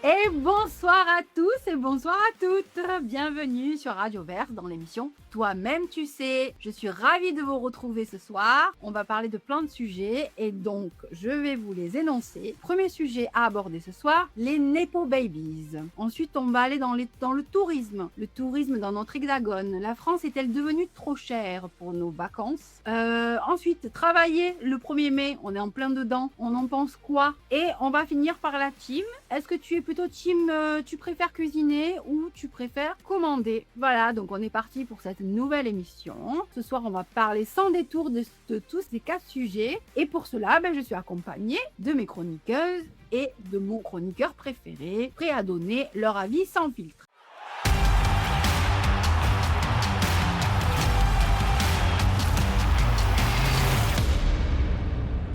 Et bonsoir à tous et bonsoir à toutes. Bienvenue sur Radio Vert dans l'émission Toi-même tu sais. Je suis ravie de vous retrouver ce soir. On va parler de plein de sujets et donc je vais vous les énoncer. Premier sujet à aborder ce soir, les Nepo Babies. Ensuite, on va aller dans le tourisme. Le tourisme dans notre hexagone. La France est-elle devenue trop chère pour nos vacances? Ensuite, travailler le 1er mai, on est en plein dedans. On en pense quoi? Et on va finir par la team. Est-ce que tu es plutôt team, tu préfères cuisiner ou tu préfères commander? Voilà, donc on est parti pour cette nouvelle émission. Ce soir, on va parler sans détour de tous ces 4 sujets. Et pour cela, je suis accompagnée de mes chroniqueuses et de mon chroniqueur préféré, prêt à donner leur avis sans filtre.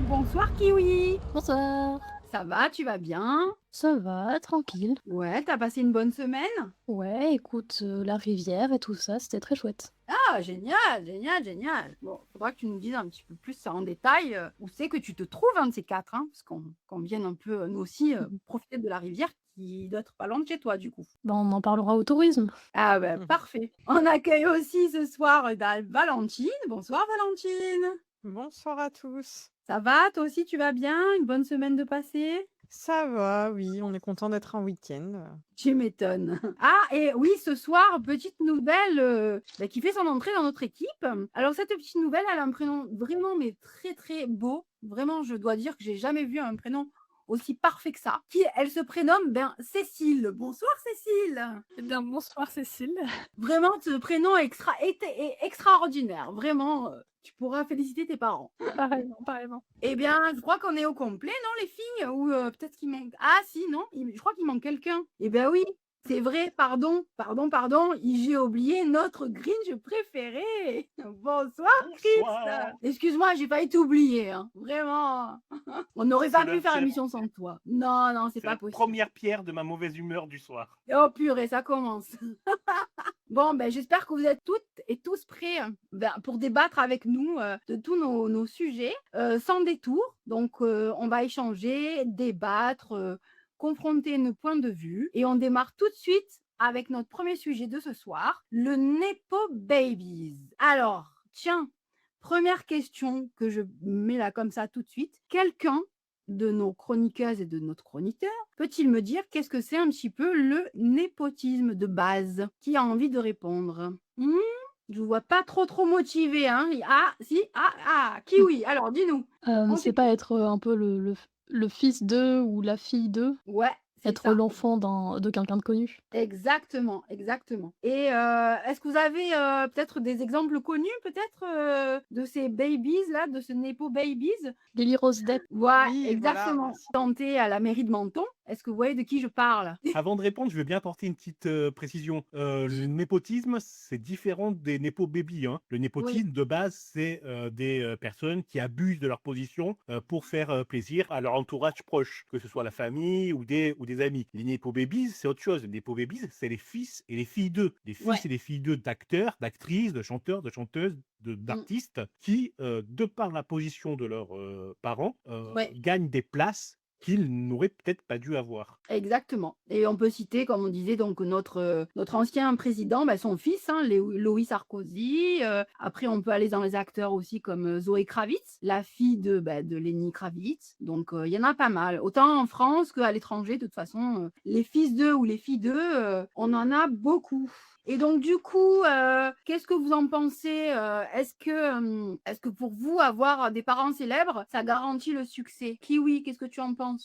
Bonsoir Kiwi. Bonsoir. Ça va, tu vas bien? Ça va, tranquille. Ouais, t'as passé une bonne semaine? Ouais, écoute, la rivière et tout ça, c'était très chouette. Ah, génial, génial, génial. Bon, faudra que tu nous dises un petit peu plus ça en détail, où c'est que tu te trouves, un de ces 4, hein, parce qu'on vienne un peu, nous aussi, profiter de la rivière qui doit être pas loin de chez toi, du coup. On en parlera au tourisme. Ah parfait. On accueille aussi ce soir, Valentine. Bonsoir Valentine. Bonsoir à tous. Ça va? Toi aussi, tu vas bien? Une bonne semaine de passée? Ça va, oui, on est content d'être en week-end. Tu m'étonnes. Ah, et oui, ce soir, petite nouvelle qui fait son entrée dans notre équipe. Alors, cette petite nouvelle, elle a un prénom vraiment, mais très, très beau. Vraiment, je dois dire que j'ai jamais vu un prénom aussi parfait que ça. Elle se prénomme Cécile. Bonsoir, Cécile. Eh bien, bonsoir Cécile. Vraiment, ce prénom est extraordinaire. Vraiment, tu pourras féliciter tes parents. Pareillement, pareillement. Eh bien, je crois qu'on est au complet, non, les filles? Ou peut-être qu'il manque... Ah, si, non, je crois qu'il manque quelqu'un. Eh bien oui, c'est vrai, pardon. J'ai oublié notre Grinch préféré. Bonsoir, Chris. Bonsoir. Excuse-moi, j'ai failli t'oublier, hein. Vraiment. On n'aurait pas pu faire C'est l'émission sans toi. Non, c'est pas la possible. première pierre de ma mauvaise humeur du soir. Oh purée, ça commence. Bon, j'espère que vous êtes toutes et tous prêts pour débattre avec nous de tous nos sujets sans détour. Donc, on va échanger, débattre, confronter nos points de vue. Et on démarre tout de suite avec notre premier sujet de ce soir, le Nepo Babies. Alors, tiens, première question que je mets là comme ça tout de suite. Quelqu'un de nos chroniqueuses et de notre chroniqueur peut-il me dire qu'est-ce que c'est un petit peu le népotisme de base? Qui a envie de répondre? Je vous vois pas trop motivé, hein? Ah, si, Kiwi, alors dis-nous. C'est pas être un peu le fils d'eux ou la fille d'eux? Ouais, c'est Être ça. l'enfant de quelqu'un de connu? Exactement. Et est-ce que vous avez peut-être des exemples connus, peut-être, de ces babies là, de ce Nepo Babies? Lily Rose Depp. Ouais, Oui, exactement. voilà. Tenté à la mairie de Menton. Est-ce que vous voyez de qui je parle? Avant de répondre, je veux bien apporter une petite précision. Le népotisme, c'est différent des népo baby, hein. Le népotisme, de base, c'est des personnes qui abusent de leur position pour faire plaisir à leur entourage proche, que ce soit la famille ou des amis. Les népo babies, c'est autre chose. Les népo babies, c'est les fils et les filles d'eux. Les fils et les filles d'eux d'acteurs, d'actrices, de chanteurs, de chanteuses, d'artistes qui, de par la position de leurs parents, gagnent des places qu'ils n'auraient peut-être pas dû avoir. Exactement. Et on peut citer, comme on disait, donc notre ancien président, son fils, hein, Loïc Sarkozy. Après, on peut aller dans les acteurs aussi comme Zoé Kravitz, la fille de Lenny Kravitz. Donc, il y en a pas mal. Autant en France qu'à l'étranger, de toute façon, les fils d'eux ou les filles d'eux, on en a beaucoup. Et donc, du coup, qu'est-ce que vous en pensez? Est-ce que pour vous, avoir des parents célèbres, ça garantit le succès? Kiwi, qu'est-ce que tu en penses?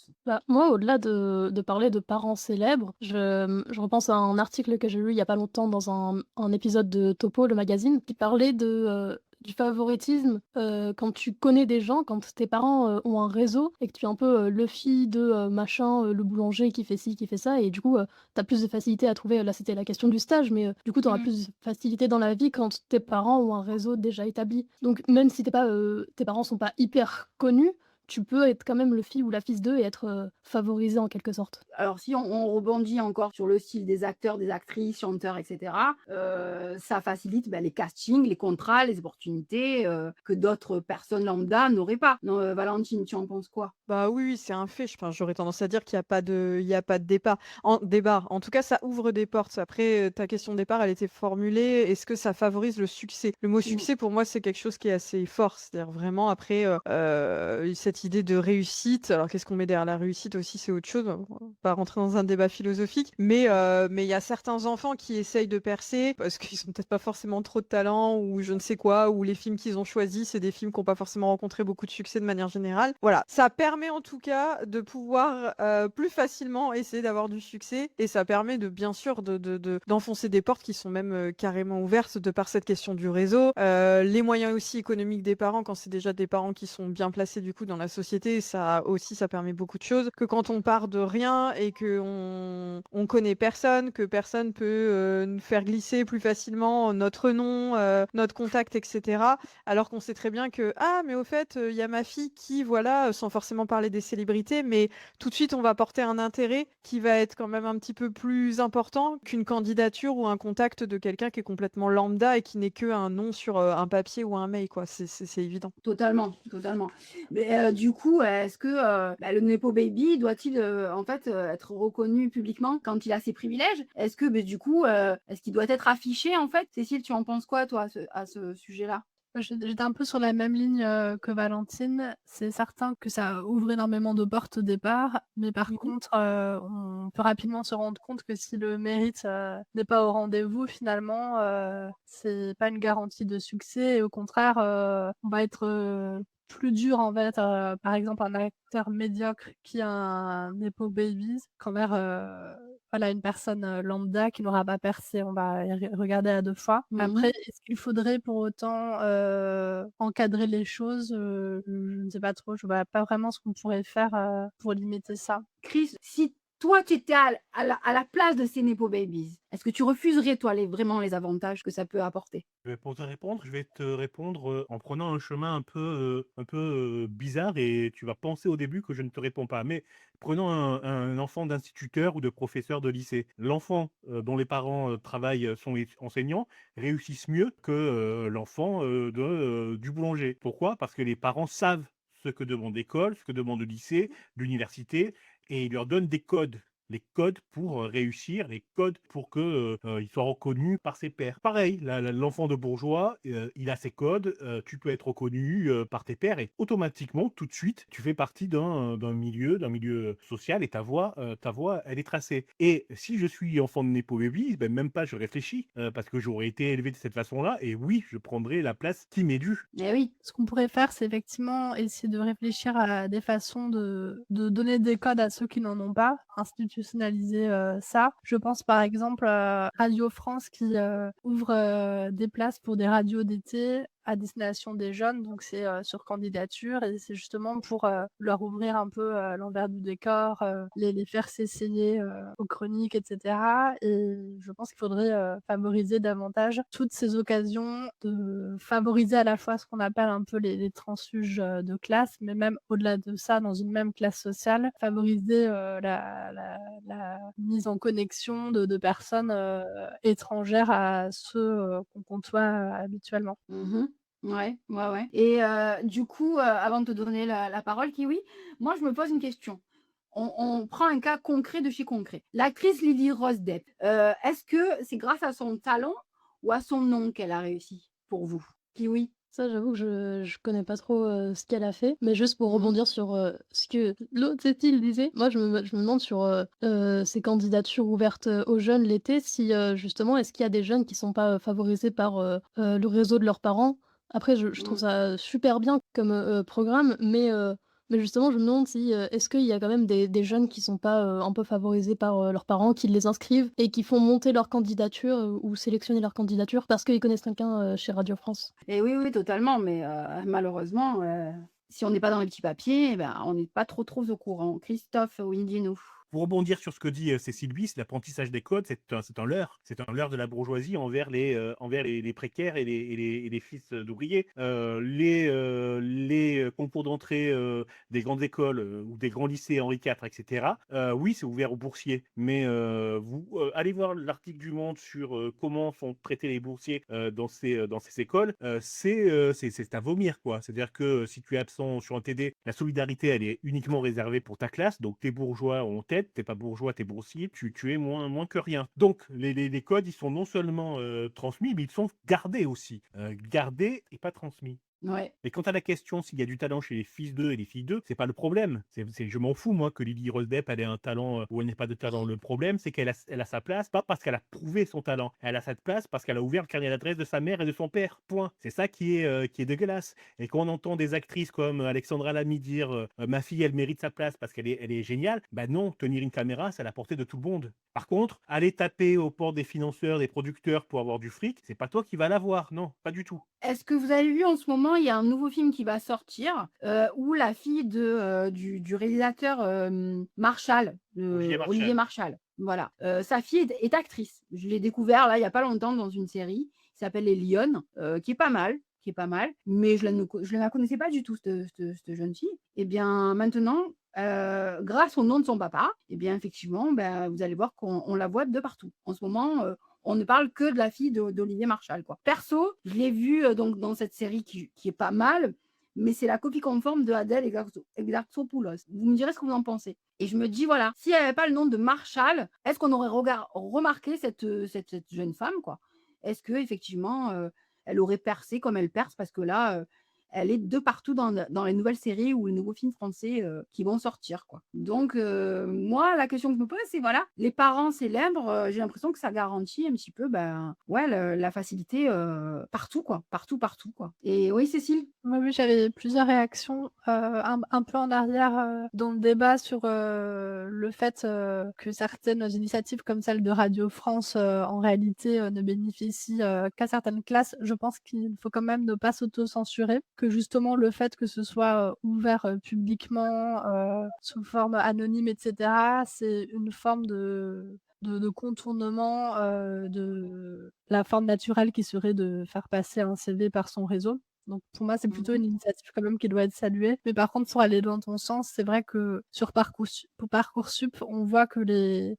Moi, au-delà de parler de parents célèbres, je repense à un article que j'ai lu il y a pas longtemps dans un épisode de Topo, le magazine, qui parlait du favoritisme quand tu connais des gens, quand tes parents ont un réseau et que tu es un peu le fils de machin, le boulanger qui fait ci, qui fait ça, et du coup, tu as plus de facilité à trouver. Là, c'était la question du stage, mais du coup, tu auras plus de facilité dans la vie quand tes parents ont un réseau déjà établi. Donc, même si tes parents sont pas hyper connus, tu peux être quand même le fils ou la fils d'eux et être, favorisé en quelque sorte. Alors si on rebondit encore sur le style des acteurs, des actrices, chanteurs et cetera, ça facilite, les castings, les contrats, les opportunités, que d'autres personnes lambda n'auraient pas. Non, Valentine, tu en penses quoi? Bah, oui, oui, c'est un fait. Enfin, j'aurais tendance à dire qu'il y a pas de débat. En tout cas, ça ouvre des portes. Après, ta question de départ, elle était formulée: «Est-ce que ça favorise le succès?» Le mot Mmh. succès, pour moi, c'est quelque chose qui est assez fort. C'est-à-dire vraiment après, cette idée de réussite, alors qu'est-ce qu'on met derrière la réussite aussi, c'est autre chose. On va pas rentrer dans un débat philosophique, mais il y a certains enfants qui essayent de percer parce qu'ils ont peut-être pas forcément trop de talent ou je ne sais quoi, ou les films qu'ils ont choisis, c'est des films qui ont pas forcément rencontré beaucoup de succès de manière générale. Voilà, ça permet en tout cas de pouvoir, plus facilement essayer d'avoir du succès et ça permet de bien sûr d'enfoncer des portes qui sont même, carrément ouvertes de par cette question du réseau. Les moyens aussi économiques des parents, quand c'est déjà des parents qui sont bien placés du coup dans la société, ça aussi, ça permet beaucoup de choses. Que quand on part de rien et qu'on connaît personne, que personne peut, nous faire glisser plus facilement notre nom, notre contact et cetera. Alors qu'on sait très bien que: «Ah mais au fait, il y a ma fille qui voilà», sans forcément parler des célébrités, mais tout de suite on va porter un intérêt qui va être quand même un petit peu plus important qu'une candidature ou un contact de quelqu'un qui est complètement lambda et qui n'est qu'un nom sur, un papier ou un mail quoi, c'est évident. Totalement, totalement. Mais, du coup, est-ce que, le nepo baby doit-il, en fait, être reconnu publiquement quand il a ses privilèges? Est-ce que, du coup, est-ce qu'il doit être affiché, en fait? Cécile, tu en penses quoi toi à ce sujet-là? J'étais un peu sur la même ligne, que Valentine. C'est certain que ça ouvre énormément de portes au départ, mais par Mmh. contre, on peut rapidement se rendre compte que si le mérite, n'est pas au rendez-vous finalement, c'est pas une garantie de succès et au contraire, on va être, plus dur envers, par exemple, un acteur médiocre qui a un nepo baby qu'envers, voilà, une personne, lambda qui n'aura pas percé. On va y regarder à 2 fois. Mmh. Après, est-ce qu'il faudrait pour autant, encadrer les choses? Je ne sais pas trop. Je vois pas vraiment ce qu'on pourrait faire, pour limiter ça. Chris, si toi tu étais à la place de ces nepo babies, est-ce que tu refuserais toi vraiment les avantages que ça peut apporter? Pour te répondre, je vais te répondre, en prenant un chemin un peu, bizarre et tu vas penser au début que je ne te réponds pas. Mais prenons un enfant d'instituteur ou de professeur de lycée. L'enfant, dont les parents, travaillent, sont enseignants, réussissent mieux que, l'enfant, du boulanger. Pourquoi? Parce que les parents savent ce que demande l'école, ce que demande le lycée, l'université et ils leur donnent des codes. Les codes pour, réussir, les codes pour que, il soit reconnu par ses pairs. Pareil, l'enfant de bourgeois, il a ses codes, tu peux être reconnu, par tes pairs et automatiquement, tout de suite, tu fais partie d'un milieu social et ta voix, elle est tracée et si je suis enfant de nepo baby, même pas je réfléchis, parce que j'aurais été élevé de cette façon-là et oui, je prendrai la place qui m'est due. Eh oui. Ce qu'on pourrait faire, c'est effectivement essayer de réfléchir à des façons de donner des codes à ceux qui n'en ont pas, institutionnaliser, ça. Je pense par exemple à Radio France qui, ouvre, des places pour des radios d'été à destination des jeunes, donc c'est, sur candidature et c'est justement pour, leur ouvrir un peu, l'envers du décor, les faire s'essayer, aux chroniques et cetera et je pense qu'il faudrait, favoriser davantage toutes ces occasions de favoriser à la fois ce qu'on appelle un peu les transfuges, de classe, mais même au-delà de ça, dans une même classe sociale, favoriser, la mise en connexion de personnes, étrangères à ceux, qu'on côtoie, habituellement. Mmh. Ouais, ouais, ouais et du coup, avant de te donner la parole Kiwi, moi je me pose une question. On prend un cas concret de chez concret. L'actrice Lily Rose Depp, est-ce que c'est grâce à son talent ou à son nom qu'elle a réussi pour vous? Kiwi? Ça, j'avoue que je connais pas trop, ce qu'elle a fait, mais juste pour Mmh. rebondir sur, ce que l'autre Cécile disait, moi je me demande sur, ces candidatures ouvertes, aux jeunes l'été, si, justement, est-ce qu'il y a des jeunes qui sont pas, favorisés par, le réseau de leurs parents? Après je trouve Mmh. ça super bien comme, programme, mais justement je me demande si, est-ce qu'il y a quand même des jeunes qui sont pas, un peu favorisés par, leurs parents, qui les inscrivent et qui font monter leur candidature, ou sélectionner leur candidature parce qu'ils connaissent quelqu'un, chez Radio France? Et oui, oui, totalement, mais malheureusement, si on n'est pas dans les petits papiers, on n'est pas trop au courant. Christophe Windy, nous. pour rebondir sur ce que dit Cécile Biss, l'apprentissage des codes, c'est un leurre. C'est un leurre de la bourgeoisie envers les précaires et les fils d'ouvriers. Les concours d'entrée des grandes écoles ou des grands lycées Henri IV, etc., oui, c'est ouvert aux boursiers. Mais vous allez voir l'article du Monde sur comment sont traités les boursiers dans ces écoles. C'est à vomir, quoi. C'est-à-dire que si tu es absent sur un TD, la solidarité, elle est uniquement réservée pour ta classe. Donc, t'es bourgeois en tête, t'es pas bourgeois, t'es boursier, tu es moins que rien. Donc, les codes, ils sont non seulement transmis, mais ils sont gardés aussi. Gardés et pas transmis. Ouais. Et quant à la question s'il y a du talent chez les fils d'eux et les filles d'eux, c'est pas le problème. Je m'en fous, moi, que Lily Rose Depp elle ait un talent ou elle n'ait pas de talent. Le problème, c'est qu'elle a sa place, pas parce qu'elle a prouvé son talent. Elle a cette place parce qu'elle a ouvert le carnet d'adresse de sa mère et de son père. Point. C'est ça qui est dégueulasse. Et quand on entend des actrices comme Alexandra Lamy dire ma fille, elle mérite sa place parce qu'elle est géniale, bah non, tenir une caméra, c'est à la portée de tout le monde. Par contre, aller taper aux portes des financeurs, des producteurs pour avoir du fric, c'est pas toi qui vas l'avoir. Non, pas du tout. Est-ce que vous avez vu en ce moment, il y a un nouveau film qui va sortir où la fille du réalisateur Marshall, Olivier Marshall, voilà. Sa fille est actrice. Je l'ai découvert là il n'y a pas longtemps dans une série qui s'appelle Les Lionnes, qui est pas mal. Mais je ne la connaissais pas du tout, cette jeune fille. Et bien maintenant, grâce au nom de son papa, et bien effectivement, vous allez voir qu'on la voit de partout. En ce moment, on ne parle que de la fille d'Olivier Marshall, quoi. Perso, je l'ai vue donc dans cette série qui est pas mal, mais c'est la copie conforme de Adèle Exarchopoulos. Vous me direz ce que vous en pensez. Et je me dis, voilà, s'il n'y avait pas le nom de Marshall, est-ce qu'on aurait remarqué cette jeune femme, quoi? Est-ce qu'effectivement, elle aurait percé comme elle perce? Parce que là, elle est de partout dans les nouvelles séries ou les nouveaux films français qui vont sortir, quoi. Donc, moi, la question que je me pose, c'est voilà, les parents célèbres, j'ai l'impression que ça garantit un petit peu la facilité partout, quoi. Partout, quoi. Et oui, Cécile? Oui, j'avais plusieurs réactions un peu en arrière dans le débat sur le fait que certaines initiatives comme celle de Radio France en réalité ne bénéficient qu'à certaines classes. Je pense qu'il faut quand même ne pas s'auto-censurer, que justement le fait que ce soit ouvert publiquement sous forme anonyme, etc., c'est une forme de contournement de la forme naturelle qui serait de faire passer un CV par son réseau. Donc pour moi, c'est plutôt une initiative quand même qui doit être saluée. Mais par contre, pour aller dans ton sens, c'est vrai que sur Parcoursup, on voit que les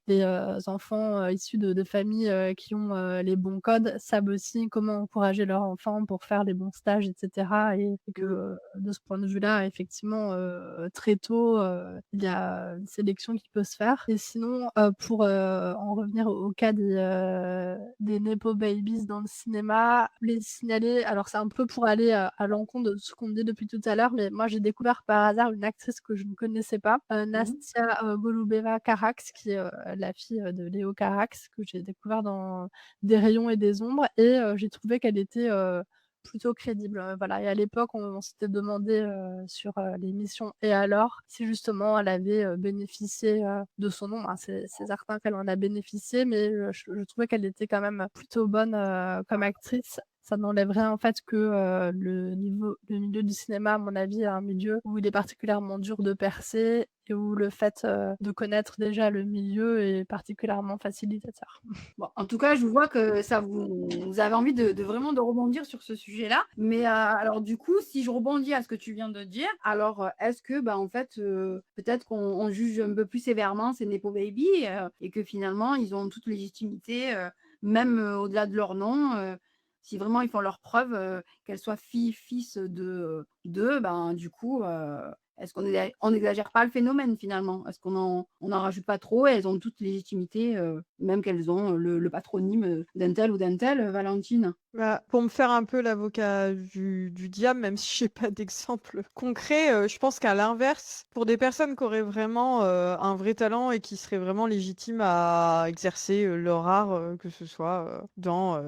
enfants issus de familles qui ont les bons codes savent aussi comment encourager leurs enfants pour faire les bons stages, etc. Et que de ce point de vue-là, effectivement, très tôt, il y a une sélection qui peut se faire. Et sinon, pour en revenir au cas des Nepo Babies dans le cinéma, les signaler, alors c'est un peu pour aller à l'encontre de ce qu'on dit depuis tout à l'heure, mais moi j'ai découvert par hasard une actrice que je ne connaissais pas, Nastia Golubeva-Carax, qui est la fille de Léo Carax, que j'ai découvert dans Des rayons et des ombres, et j'ai trouvé qu'elle était plutôt crédible. Voilà. Et à l'époque, on s'était demandé sur l'émission Et alors, si justement elle avait bénéficié de son nom. Hein, c'est certain qu'elle en a bénéficié, mais je trouvais qu'elle était quand même plutôt bonne comme actrice. Ça n'enlève rien en fait que le milieu du cinéma, à mon avis, est un milieu où il est particulièrement dur de percer et où le fait de connaître déjà le milieu est particulièrement facilitateur. Bon, en tout cas, je vois que ça vous avez envie de vraiment de rebondir sur ce sujet-là. Mais alors du coup, si je rebondis à ce que tu viens de dire, alors est-ce que en fait peut-être qu'on juge un peu plus sévèrement ces Nepo Baby et que finalement ils ont toute légitimité, même au-delà de leur nom, si vraiment ils font leurs preuves, qu'elles soient filles, fils d'eux, du coup, est-ce qu'on n'exagère pas le phénomène finalement? Est-ce qu'on en rajoute pas trop et elles ont toute légitimité, même qu'elles ont le patronyme d'un tel ou d'un tel, Valentine? Pour me faire un peu l'avocat du diable, même si j'ai pas d'exemple concret, je pense qu'à l'inverse, pour des personnes qui auraient vraiment un vrai talent et qui seraient vraiment légitimes à exercer leur art, que ce soit dans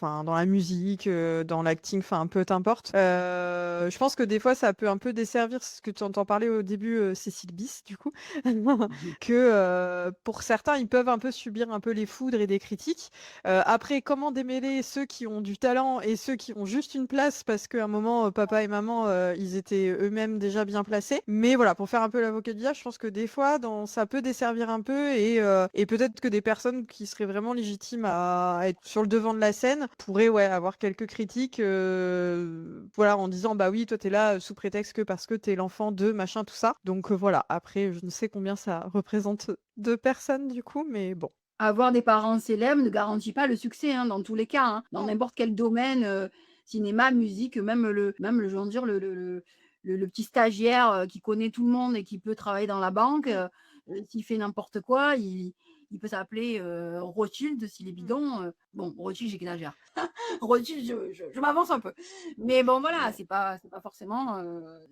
dans la musique, dans l'acting, enfin peu importe. Je pense que des fois ça peut un peu desservir ce que tu entends parler au début, Cécile Biss, du coup, que pour certains ils peuvent un peu subir subir un peu les foudres et des critiques. Après, comment démêler ceux qui ont du talent et ceux qui ont juste une place parce qu'à un moment, papa et maman, ils étaient eux-mêmes déjà bien placés. Mais voilà, pour faire un peu l'avocat du diable, je pense que des fois, ça peut desservir un peu et peut-être que des personnes qui seraient vraiment légitimes à être sur le devant de la scène pourraient avoir quelques critiques voilà, en disant bah oui, toi t'es là sous prétexte que parce que t'es l'enfant de machin, tout ça. Donc voilà, après, je ne sais combien ça représente de personnes du coup, mais bon. Avoir des parents célèbres ne garantit pas le succès, hein, dans tous les cas, hein. Dans n'importe quel domaine, cinéma, musique, je veux dire le petit stagiaire, qui connaît tout le monde et qui peut travailler dans la banque, s'il fait n'importe quoi, il peut s'appeler, Rothschild s'il est bidon, bon, Rothschild, j'exagère. Rothschild, je m'avance un peu. Mais bon, voilà, c'est pas forcément,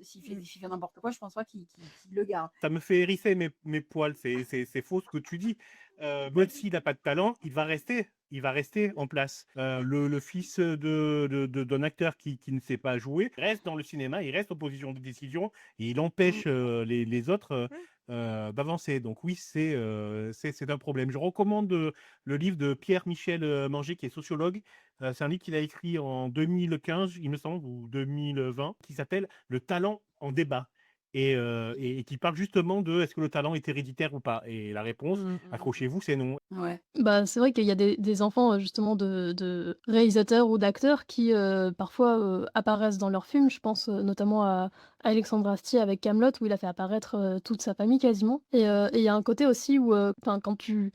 s'il fait n'importe quoi, je pense pas qu'il le garde. Ça me fait hérisser mes poils, c'est faux ce que tu dis. Même s'il n'a pas de talent, il va rester en place. Le fils d'un acteur qui ne sait pas jouer reste dans le cinéma, il reste en position de décision et il empêche les autres d'avancer. Donc oui, c'est un problème. Je recommande le livre de Pierre-Michel Manger, qui est sociologue. C'est un livre qu'il a écrit en 2015, il me semble, ou 2020, qui s'appelle Le talent en débat. Et qui parle justement de est-ce que le talent est héréditaire ou pas. Et la réponse, accrochez-vous, c'est non. Ouais. Bah, c'est vrai qu'il y a des enfants, justement de réalisateurs ou d'acteurs qui, parfois, apparaissent dans leurs films. Je pense, notamment à Alexandre Astier avec Kaamelott où il a fait apparaître, toute sa famille quasiment et il y a un côté aussi où, enfin, quand tu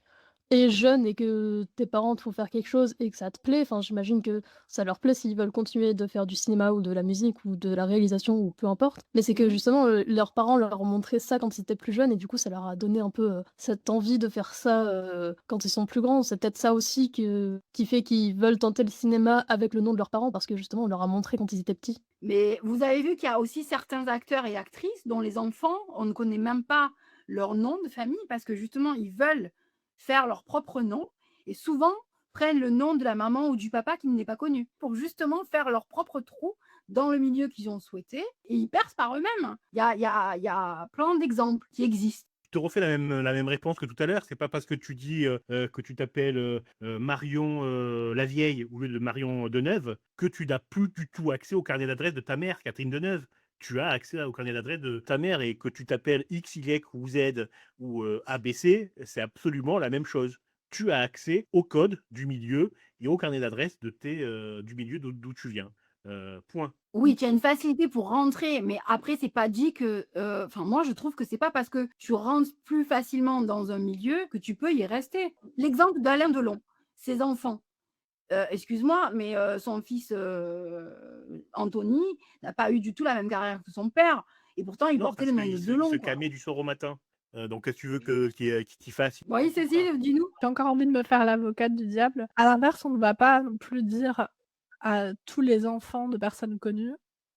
es jeune et que tes parents te font faire quelque chose et que ça te plaît, enfin, j'imagine que ça leur plaît s'ils veulent continuer de faire du cinéma ou de la musique ou de la réalisation ou peu importe. Mais c'est que Mmh. justement, leurs parents leur ont montré ça quand ils étaient plus jeunes et du coup, ça leur a donné un peu, cette envie de faire ça, quand ils sont plus grands. C'est peut-être ça aussi qui fait qu'ils veulent tenter le cinéma avec le nom de leurs parents parce que justement, on leur a montré quand ils étaient petits. Mais vous avez vu qu'il y a aussi certains acteurs et actrices dont les enfants, on ne connaît même pas leur nom de famille parce que justement, ils veulent faire leur propre nom et souvent prennent le nom de la maman ou du papa qui n'est pas connu pour justement faire leur propre trou dans le milieu qu'ils ont souhaité et ils percent par eux-mêmes. Il y a plein d'exemples qui existent. Je te refais la même réponse que tout à l'heure. C'est pas parce que tu dis que tu t'appelles Marion Lavieille au lieu de Marion Deneuve que tu n'as plus du tout accès au carnet d'adresse de ta mère, Catherine Deneuve. Tu as accès au carnet d'adresse de ta mère et que tu t'appelles X, Y ou Z ou ABC, c'est absolument la même chose. Tu as accès au code du milieu et au carnet d'adresse du milieu d'où tu viens. Point. Oui, tu as une facilité pour rentrer, mais après, c'est pas dit que, enfin, moi, je trouve que c'est pas parce que tu rentres plus facilement dans un milieu que tu peux y rester. L'exemple d'Alain Delon, ses enfants, excuse-moi, mais son fils, Anthony n'a pas eu du tout la même carrière que son père et pourtant il Non, portait le parce nom de qu'il se Delon, quoi. camait du soir au matin. Donc, qu'est-ce que tu veux qu'il fasse? Oui, Cécile, dis-nous? J'ai encore envie de me faire l'avocate du diable. À l'inverse, on ne va pas non plus dire à tous les enfants de personnes connues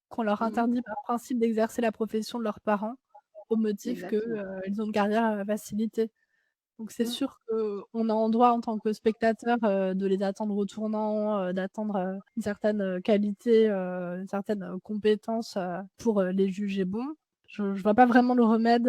qu'on leur Mmh. interdit par principe d'exercer la profession de leurs parents au motif que, Exactement. ils ont une carrière, facilitée. Donc c'est Mmh. sûr qu'on a en droit en tant que spectateur, de les attendre au tournant, d'attendre, une certaine, qualité, une certaine, compétence, pour, les juger bons. Je vois pas vraiment le remède,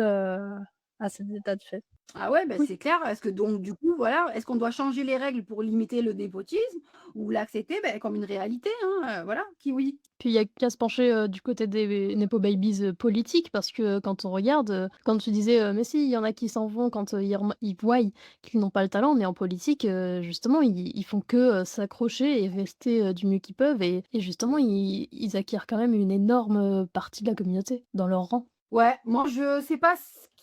à cet état de fait. Ah ouais, ben Oui. c'est clair. Est-ce que donc du coup, voilà, est-ce qu'on doit changer les règles pour limiter le népotisme ou l'accepter, beh, comme une réalité, hein, voilà, kiwi. Puis il y a qu'à se pencher, du côté des nepo babies, politiques parce que quand on regarde, quand tu disais, «Mais si, il y en a qui s'en vont quand, ils voient qu'ils n'ont pas le talent», mais en politique, justement, ils font que, s'accrocher et rester, du mieux qu'ils peuvent et justement, ils acquièrent quand même une énorme, partie de la communauté dans leur rang. Ouais, moi je sais pas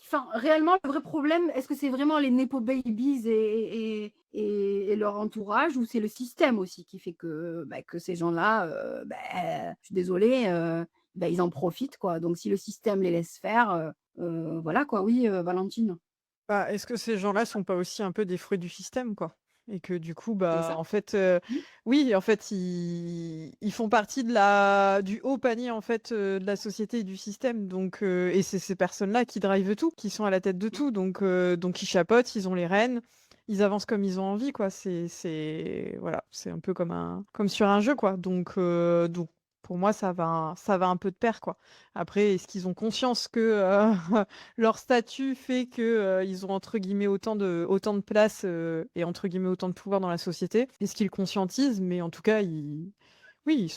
enfin réellement le vrai problème, est-ce que c'est vraiment les nepo babies et leur entourage ou c'est le système aussi qui fait que, bah, que ces gens-là, je suis désolée, bah, ils en profitent quoi. Donc si le système les laisse faire, voilà quoi, oui, Valentine, Bah, est-ce que ces gens-là sont pas aussi un peu des fruits du système, quoi? Et que du coup, c'est bah, ça? en fait, Mmh. oui, en fait, ils font partie du haut panier, en fait, de la société et du système. Donc, et c'est ces personnes-là qui drivent tout, qui sont à la tête de tout. Donc ils chapeautent, ils ont les rênes, ils avancent comme ils ont envie, quoi. Voilà, c'est un peu comme sur un jeu, quoi. Donc, pour moi, ça va un peu de pair, quoi. Après, est-ce qu'ils ont conscience que leur statut fait que ils ont entre guillemets autant de place et entre guillemets autant de pouvoir dans la société? Est-ce qu'ils le conscientisent? Mais en tout cas, oui,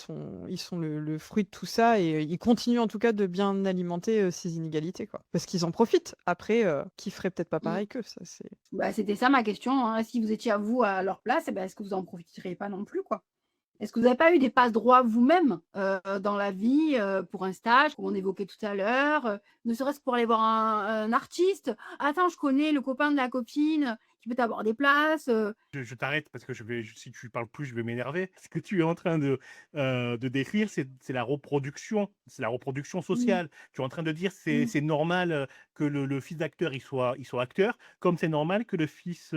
ils sont le fruit de tout ça et ils continuent en tout cas de bien alimenter ces inégalités, quoi. Parce qu'ils en profitent. Après, qui ferait peut-être pas Mm. pareil qu'eux, ça c'est. Bah, c'était ça ma question, hein. Si vous étiez à vous à leur place, eh ben, est-ce que vous en profiteriez pas non plus, quoi? Est-ce que vous n'avez pas eu des passe-droits vous-même dans la vie pour un stage, comme on évoquait tout à l'heure, ne serait-ce que pour aller voir un artiste? Attends, je connais le copain de la copine qui peut t'avoir des places. Je t'arrête parce que si tu parles plus, je vais m'énerver. Ce que tu es en train de décrire, c'est la reproduction. C'est la reproduction Mm. sociale. Tu es en train de dire Mm. c'est normal que le fils d'acteur il soit acteur, comme c'est normal que le fils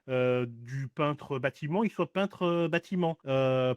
du peintre bâtiment il soit peintre bâtiment.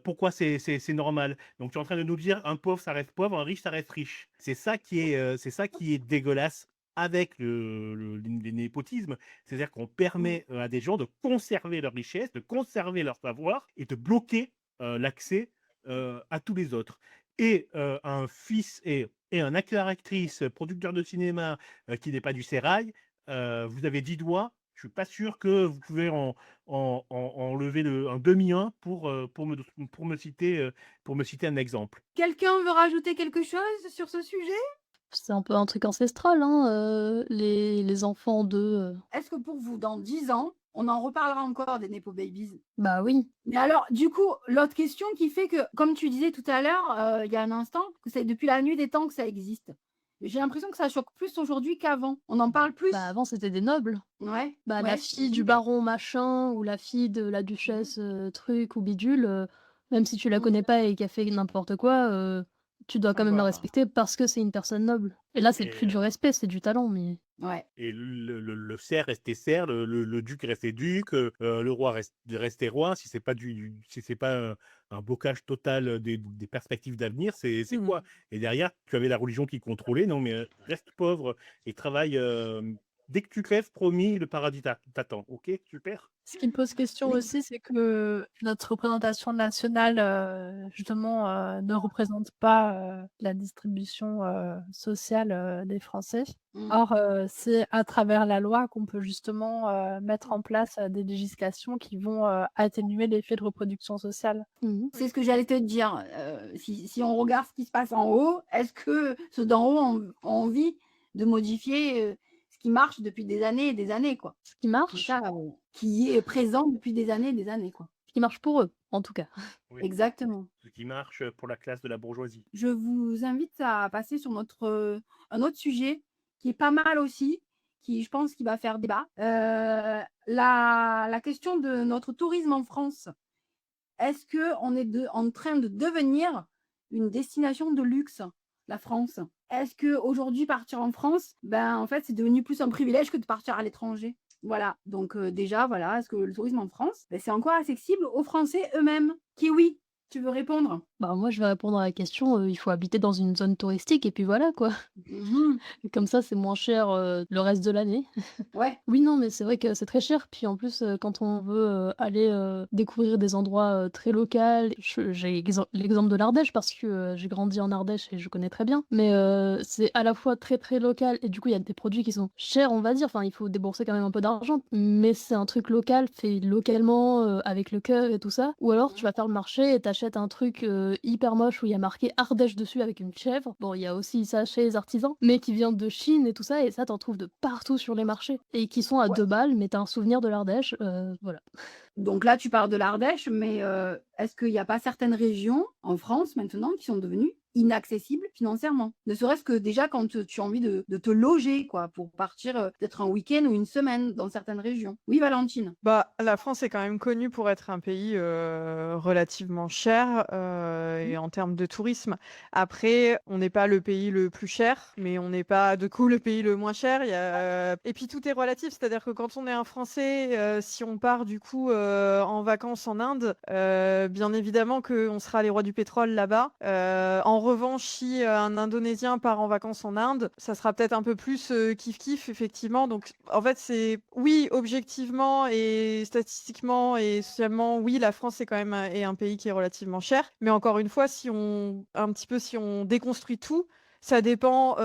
Pourquoi c'est normal? Donc tu es en train de nous dire un pauvre ça reste pauvre, un riche ça reste riche. C'est ça qui est dégueulasse avec les népotismes. C'est-à-dire qu'on permet à des gens de conserver leur richesse, de conserver leur savoir et de bloquer l'accès à tous les autres. Et un fils et un acteur-actrice, producteur de cinéma qui n'est pas du sérail, vous avez 10 doigts. Je suis pas sûr que vous pouvez en lever un demi-un pour me citer un exemple. Quelqu'un veut rajouter quelque chose sur ce sujet? C'est un peu un truc ancestral, hein, les enfants de, Est-ce que pour vous, dans 10 ans, on en reparlera encore des Nepo Babies? bah oui. Mais alors, du coup, l'autre question qui fait que, comme tu disais tout à l'heure, il y a un instant, que c'est depuis la nuit des temps que ça existe. J'ai l'impression que ça choque plus aujourd'hui qu'avant. On en parle plus. Bah avant c'était des nobles. Ouais. Bah la Ouais. fille du baron machin ou la fille de la duchesse truc ou bidule, même si tu la Mm. connais pas et qu'elle fait n'importe quoi, tu dois quand même la Bah, respecter parce que c'est une personne noble. Et là c'est plus et, du respect, c'est du talent, mais Ouais. et le cerf restait cerf, le duc restait duc, le roi restait roi. Si c'est pas si c'est pas un bocage total des perspectives d'avenir, c'est Mhm. quoi? Et derrière, tu avais la religion qui contrôlait. Non, mais reste pauvre et travaille. Dès que tu crèves, promis, le paradis t'attend. Ok, super. Ce qui me pose question Oui. aussi, c'est que notre représentation nationale, justement, ne représente pas la distribution sociale des Français. Mm. Or, c'est à travers la loi qu'on peut justement mettre en place des législations qui vont atténuer l'effet de reproduction sociale. mmh. C'est ce que j'allais te dire. Si on regarde ce qui se passe en haut, est-ce que ceux d'en haut ont envie de modifier ce qui marche depuis des années et des années, quoi? Ce qui C'est marche ça, qui est présent depuis des années et des années, quoi. ce qui marche pour eux, en tout cas. Oui. Exactement. Ce qui marche pour la classe de la bourgeoisie. Je vous invite à passer sur un autre sujet qui est pas mal aussi, qui je pense qui va faire débat. La question de notre tourisme en France. Est-ce qu'on est en train de devenir une destination de luxe, la France? Est-ce qu'aujourd'hui, partir en France, ben, en fait, c'est devenu plus un privilège que de partir à l'étranger? Voilà, donc déjà, voilà, est-ce que le tourisme en France, ben, c'est encore accessible aux Français eux-mêmes? Kiwi, tu veux répondre? Bah moi je vais répondre à la question, il faut habiter dans une zone touristique et puis voilà quoi. Mhm. Et comme ça c'est moins cher, le reste de l'année. Ouais. Oui, non, mais c'est vrai que c'est très cher. Puis en plus, quand on veut, aller, découvrir des endroits, très local, j'ai l'exemple de l'Ardèche parce que, j'ai grandi en Ardèche et je connais très bien. Mais, c'est à la fois très, très local et du coup, il y a des produits qui sont chers, on va dire. Enfin, il faut débourser quand même un peu d'argent, mais c'est un truc local, fait localement, avec le cœur et tout ça. Ou alors tu vas faire le marché et t'achètes un truc, hyper moche où il y a marqué Ardèche dessus avec une chèvre. Bon, il y a aussi ça chez les artisans, mais qui vient de Chine et tout ça et ça, t'en trouves de partout sur les marchés et qui sont à Ouais. 2 balles, mais tu un souvenir de l'Ardèche, voilà. Donc là, tu parles de l'Ardèche, mais est-ce qu'il n'y a pas certaines régions en France maintenant qui sont devenues inaccessibles financièrement? Ne serait-ce que déjà quand tu as envie de te loger, quoi, pour partir peut-être un week-end ou une semaine dans certaines régions. Oui, Valentine. Bah, la France est quand même connue pour être un pays relativement cher et en termes de tourisme. Après, on n'est pas le pays le plus cher, mais on n'est pas de coup le pays le moins cher. Et puis tout est relatif, c'est-à-dire que quand on est un Français, si on part du coup en vacances en Inde, bien évidemment qu'on sera les rois du pétrole là-bas. En revanche, si un Indonésien part en vacances en Inde, ça sera peut-être un peu plus kiff-kiff, effectivement. Donc, en fait, oui, objectivement et statistiquement et socialement, oui, la France est quand même est un pays qui est relativement cher. Mais encore une fois, si on déconstruit tout, ça dépend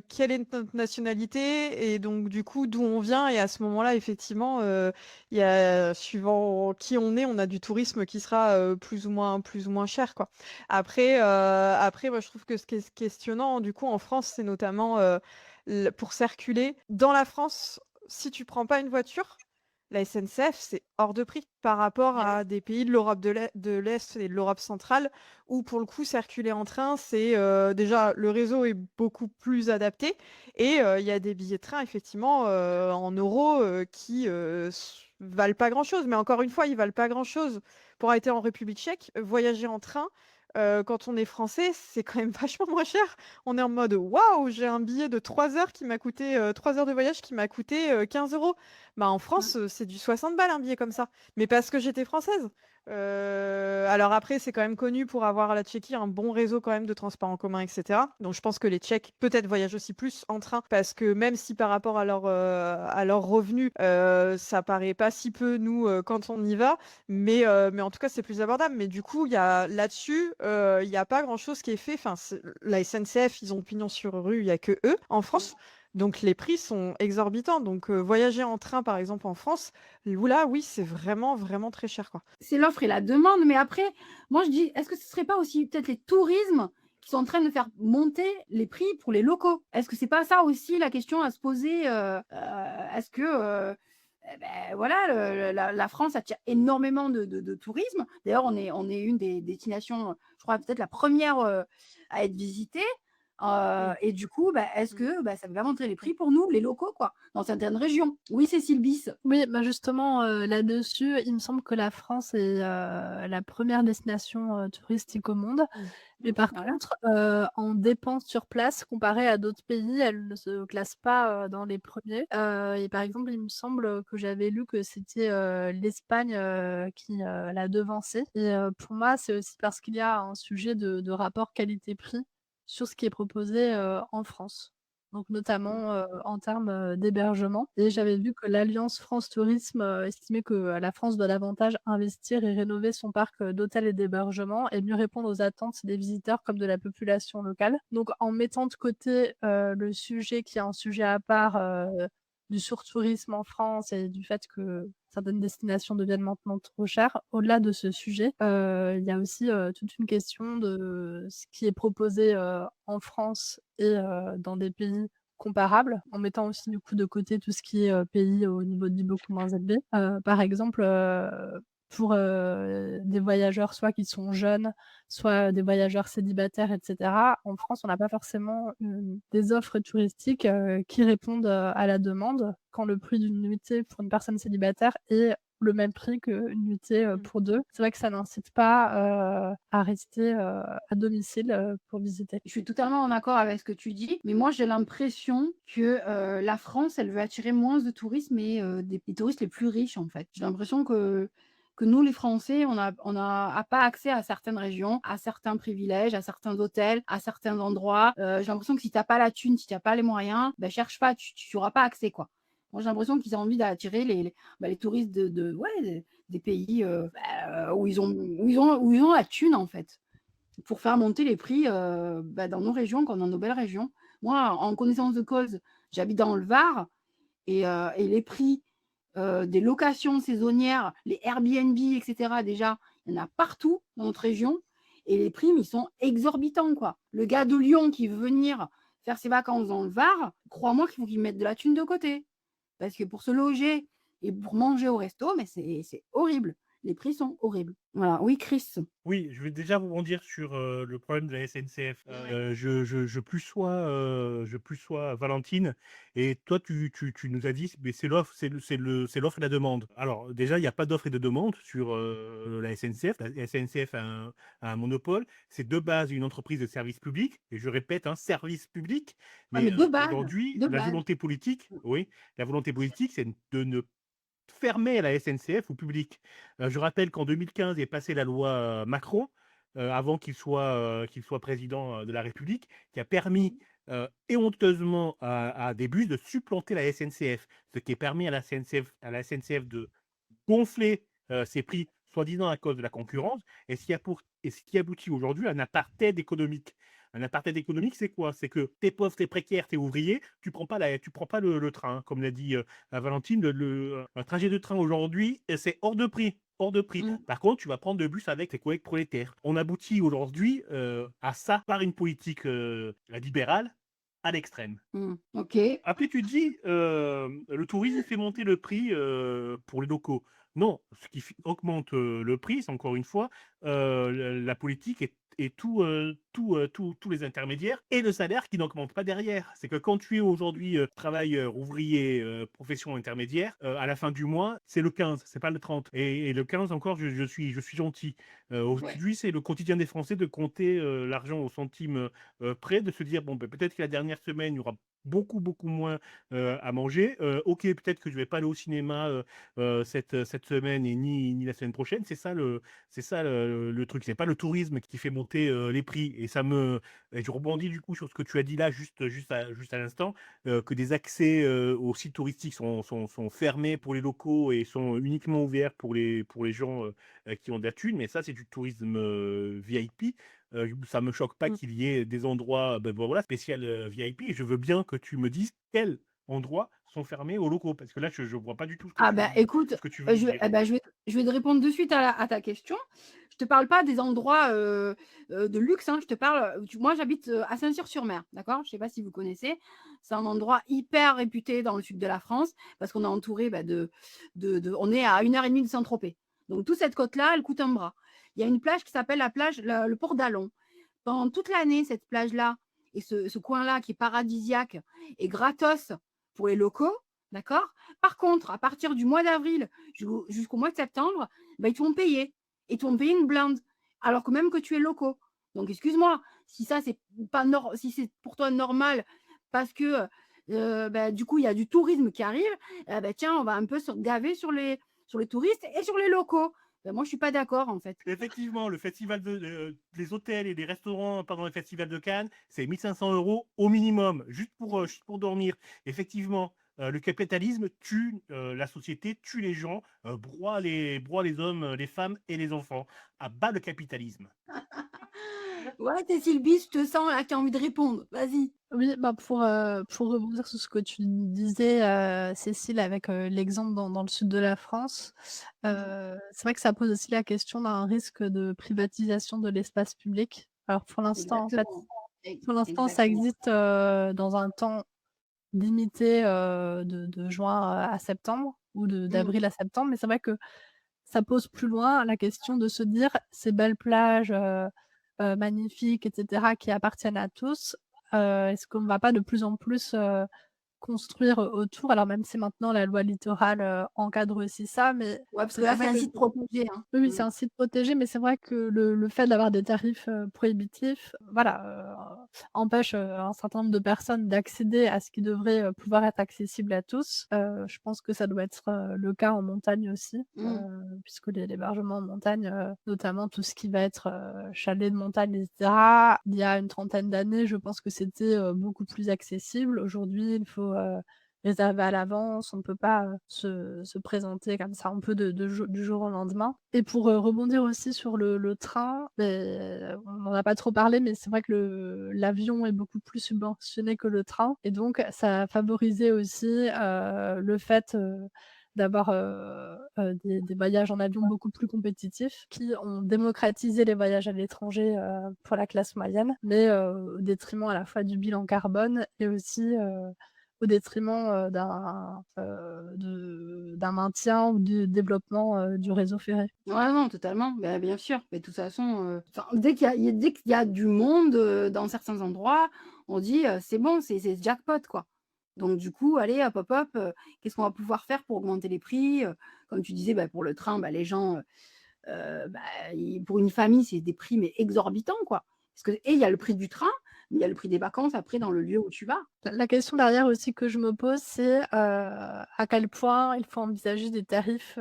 quelle est notre nationalité et donc du coup d'où on vient. Et à ce moment-là, effectivement, il y a, suivant qui on est, on a du tourisme qui sera plus ou moins cher, quoi. Après, moi, je trouve que ce qui est questionnant, du coup, en France, c'est notamment pour circuler. Dans la France, si tu prends pas une voiture, la SNCF, c'est hors de prix par rapport à des pays de l'Europe de l'Est et de l'Europe centrale, où pour le coup, circuler en train, c'est déjà le réseau est beaucoup plus adapté et il y a des billets de train, effectivement, en euros qui valent pas grand-chose. Mais encore une fois, ils valent pas grand-chose. Pour être en République tchèque, voyager en train, quand on est français, c'est quand même vachement moins cher. On est en mode waouh, j'ai un billet de 3 heures qui m'a coûté 3 heures de voyage qui m'a coûté 15 €. Bah, en France, c'est du 60 balles un billet comme ça. Mais parce que j'étais française. Alors après, c'est quand même connu pour avoir à la Tchéquie un bon réseau quand même de transport en commun, etc. Donc je pense que les Tchèques peut-être voyagent aussi plus en train parce que même si par rapport à leurs revenus, ça paraît pas si peu nous quand on y va, mais en tout cas c'est plus abordable. Mais du coup, il y a là-dessus, il y a pas grand-chose qui est fait. Enfin, la SNCF, ils ont pignon sur rue, il y a que eux en France. Donc les prix sont exorbitants. Donc voyager en train, par exemple, en France, là, oui, c'est vraiment, vraiment très cher, quoi. C'est l'offre et la demande, mais après, moi je dis, est-ce que ce serait pas aussi peut-être les tourismes qui sont en train de faire monter les prix pour les locaux? Est-ce que c'est pas ça aussi la question à se poser? Est-ce que voilà, la France attire énormément de tourisme. D'ailleurs, on est une des destinations, je crois peut-être la première à être visitée. Et du coup, est-ce que ça va monter les prix pour nous, les locaux, quoi, dans certaines régions? Oui, Cécile Bis. Oui, bah, justement, là-dessus, il me semble que la France est, la première destination, touristique au monde. Mais par Voilà. contre, en dépenses sur place, comparé à d'autres pays, elle ne se classe pas, dans les premiers. Et par exemple, il me semble, que j'avais lu que c'était, l'Espagne, qui, la devançait. Et pour moi, c'est aussi parce qu'il y a un sujet de rapport qualité-prix sur ce qui est proposé, en France. Donc notamment, en termes, d'hébergement. Et j'avais vu que l'Alliance France Tourisme, estimait que, la France doit davantage investir et rénover son parc, d'hôtels et d'hébergements et mieux répondre aux attentes des visiteurs comme de la population locale. Donc en mettant de côté, le sujet qui est un sujet à part, du surtourisme en France et du fait que certaines destinations deviennent maintenant trop chères, au-delà de ce sujet, il y a aussi, toute une question de ce qui est proposé, en France et dans des pays comparables, en mettant aussi du coup de côté tout ce qui est, pays au niveau de vie beaucoup moins élevé. Par exemple, pour, des voyageurs soit qui sont jeunes, soit des voyageurs célibataires et cetera, en France, on n'a pas forcément, des offres touristiques, qui répondent, à la demande, quand le prix d'une nuitée pour une personne célibataire est le même prix qu'une nuitée, pour 2. C'est vrai que ça n'incite pas, à rester, à domicile, pour visiter. Je suis totalement en accord avec ce que tu dis, mais moi j'ai l'impression que la France, elle veut attirer moins de tourisme et des touristes les plus riches en fait. J'ai l'impression que nous, les Français, on a pas accès à certaines régions, à certains privilèges, à certains hôtels, à certains endroits. J'ai l'impression que si t'as pas la thune, si t'as pas les moyens, cherche pas, tu auras pas accès quoi. Moi j'ai l'impression qu'ils ont envie d'attirer les touristes des pays où ils ont la thune en fait, pour faire monter les prix dans nos régions, comme dans nos belles régions. Moi, en connaissance de cause, j'habite dans le Var et les prix des locations saisonnières, les Airbnb, etc., déjà, il y en a partout dans notre région et les prix, ils sont exorbitants, quoi. Le gars de Lyon qui veut venir faire ses vacances dans le Var, crois-moi qu'il faut qu'il mette de la thune de côté. Parce que pour se loger et pour manger au resto, mais c'est horrible. Les prix sont horribles. Voilà. Oui, Chris. Oui, je vais déjà rebondir sur le problème de la SNCF. Je plus sois Valentine, et toi tu nous as dit, mais c'est l'offre, c'est l'offre et la demande. Alors déjà, il n'y a pas d'offre et de demande sur la SNCF. La SNCF a un monopole. C'est de base une entreprise de service public, et je répète, un service public. Ouais, Mais mais de base, aujourd'hui, de la base. volonté politique, oui, la volonté politique, c'est de ne fermer la SNCF au public. Je rappelle qu'en 2015 est passée la loi Macron, avant qu'il soit président de la République, qui a permis éhonteusement à des bus de supplanter la SNCF, ce qui est permis à la SNCF de gonfler ses prix, soi-disant à cause de la concurrence, et ce qui aboutit aujourd'hui à un apartheid économique. Un apartheid économique, c'est quoi? C'est que t'es pauvre, t'es précaire, t'es ouvrier, tu prends pas le train. Comme l'a dit Valentine, un trajet de train aujourd'hui, c'est hors de prix. Hors de prix. Mm. Par contre, tu vas prendre le bus avec tes collègues prolétaires. On aboutit aujourd'hui à ça par une politique libérale à l'extrême. Ok. Après, tu dis, le tourisme fait monter le prix pour les locaux. Non, ce qui augmente le prix, c'est encore une fois la politique et tous les intermédiaires et le salaire qui n'augmente pas derrière. C'est que quand tu es aujourd'hui travailleur, ouvrier, profession intermédiaire, à la fin du mois, c'est le 15, c'est pas le 30. Et le 15 encore, je suis gentil. Ouais. Aujourd'hui, c'est le quotidien des Français de compter l'argent au centime près, de se dire, bon, ben, peut-être que la dernière semaine, il y aura beaucoup moins à manger. Ok, peut-être que je vais pas aller au cinéma cette semaine et ni la semaine prochaine. C'est ça le truc. C'est pas le tourisme qui fait monter les prix. Et je rebondis du coup sur ce que tu as dit là juste à l'instant, que des accès aux sites touristiques sont fermés pour les locaux et sont uniquement ouverts pour les gens qui ont de la thune. Mais ça, c'est du tourisme VIP. Ça me choque pas qu'il y ait des endroits voilà, spécial VIP. Et je veux bien que tu me dises quels endroits sont fermés aux locaux. Parce que là, je ne vois pas du tout Ah ben écoute, ce que tu veux je vais, dire. je vais te répondre de suite à ta question. Je te parle pas des endroits de luxe, hein. Je te parle. Moi, j'habite à Saint-Cyr-sur-Mer, d'accord? Je sais pas si vous connaissez. C'est un endroit hyper réputé dans le sud de la France parce qu'on est entouré on est à 1 heure et demie de Saint-Tropez. Donc toute cette côte-là, elle coûte un bras. Il y a une plage qui s'appelle le Port d'Alon. Pendant toute l'année, cette plage-là et ce coin-là qui est paradisiaque et gratos pour les locaux, d'accord? Par contre, à partir du mois d'avril jusqu'au mois de septembre, ils te vont payer. Et te vont payer une blinde. Alors que même que tu es locaux. Donc, excuse-moi, si ça, c'est pas si c'est pour toi normal, parce que du coup, il y a du tourisme qui arrive, tiens, on va un peu se gaver sur les touristes et sur les locaux. Moi, je suis pas d'accord, en fait. Effectivement, les hôtels et les restaurants pendant le festival de Cannes, c'est 1 500 € au minimum, juste pour dormir. Effectivement, le capitalisme tue la société, tue les gens, broie les hommes, les femmes et les enfants. À bas le capitalisme. Ouais, t'es Sylvie, je te sens là, tu as envie de répondre. Vas-y. Oui, bah, pour rebondir sur ce que tu disais, Cécile, avec, l'exemple dans le sud de la France, c'est vrai que ça pose aussi la question d'un risque de privatisation de l'espace public. Alors pour l'instant, en fait, Exactement. ça Exactement. existe, dans un temps limité, de juin à septembre ou d'avril à septembre, mais c'est vrai que ça pose plus loin la question de se dire: «Ces belles plages, magnifiques et cetera, qui appartiennent à tous, est-ce qu'on ne va pas de plus en plus, construire autour?» Alors même si maintenant la loi Littoral, encadre aussi ça, mais Ouais, parce que c'est là, c'est vrai un que site protégé, hein. oui, c'est un site protégé, mais c'est vrai que le fait d'avoir des tarifs, prohibitifs, voilà, empêche, un certain nombre de personnes d'accéder à ce qui devrait, pouvoir être accessible à tous. Je pense que ça doit être, le cas en montagne aussi, Mmh. puisque l'hébergement en montagne, notamment tout ce qui va être, chalet de montagne et cetera, il y a une trentaine d'années, je pense que c'était, beaucoup plus accessible. Aujourd'hui, il faut, réserver à l'avance, on ne peut pas, se présenter comme ça un peu du jour au lendemain. Et pour, rebondir aussi sur le train, on n'en a pas trop parlé, mais c'est vrai que l'avion est beaucoup plus subventionné que le train et donc ça a favorisé aussi, le fait, d'avoir, des voyages en avion beaucoup plus compétitifs qui ont démocratisé les voyages à l'étranger, pour la classe moyenne, mais au détriment à la fois du bilan carbone et aussi, au détriment, d'un maintien ou du développement, du réseau ferré. Ouais, non, totalement. Bien sûr. Mais de toute façon, dès qu'il y a du monde, dans certains endroits, on dit, «C'est bon, c'est jackpot, quoi». Donc du coup, allez, hop, hop, hop, qu'est-ce qu'on va pouvoir faire pour augmenter les prix? Comme tu disais, pour le train, les gens, ils pour une famille, c'est des prix, mais exorbitants, quoi. Parce que et il y a le prix du train, il y a le prix des vacances après dans le lieu où tu vas. La question derrière aussi que je me pose, c'est, à quel point il faut envisager des tarifs,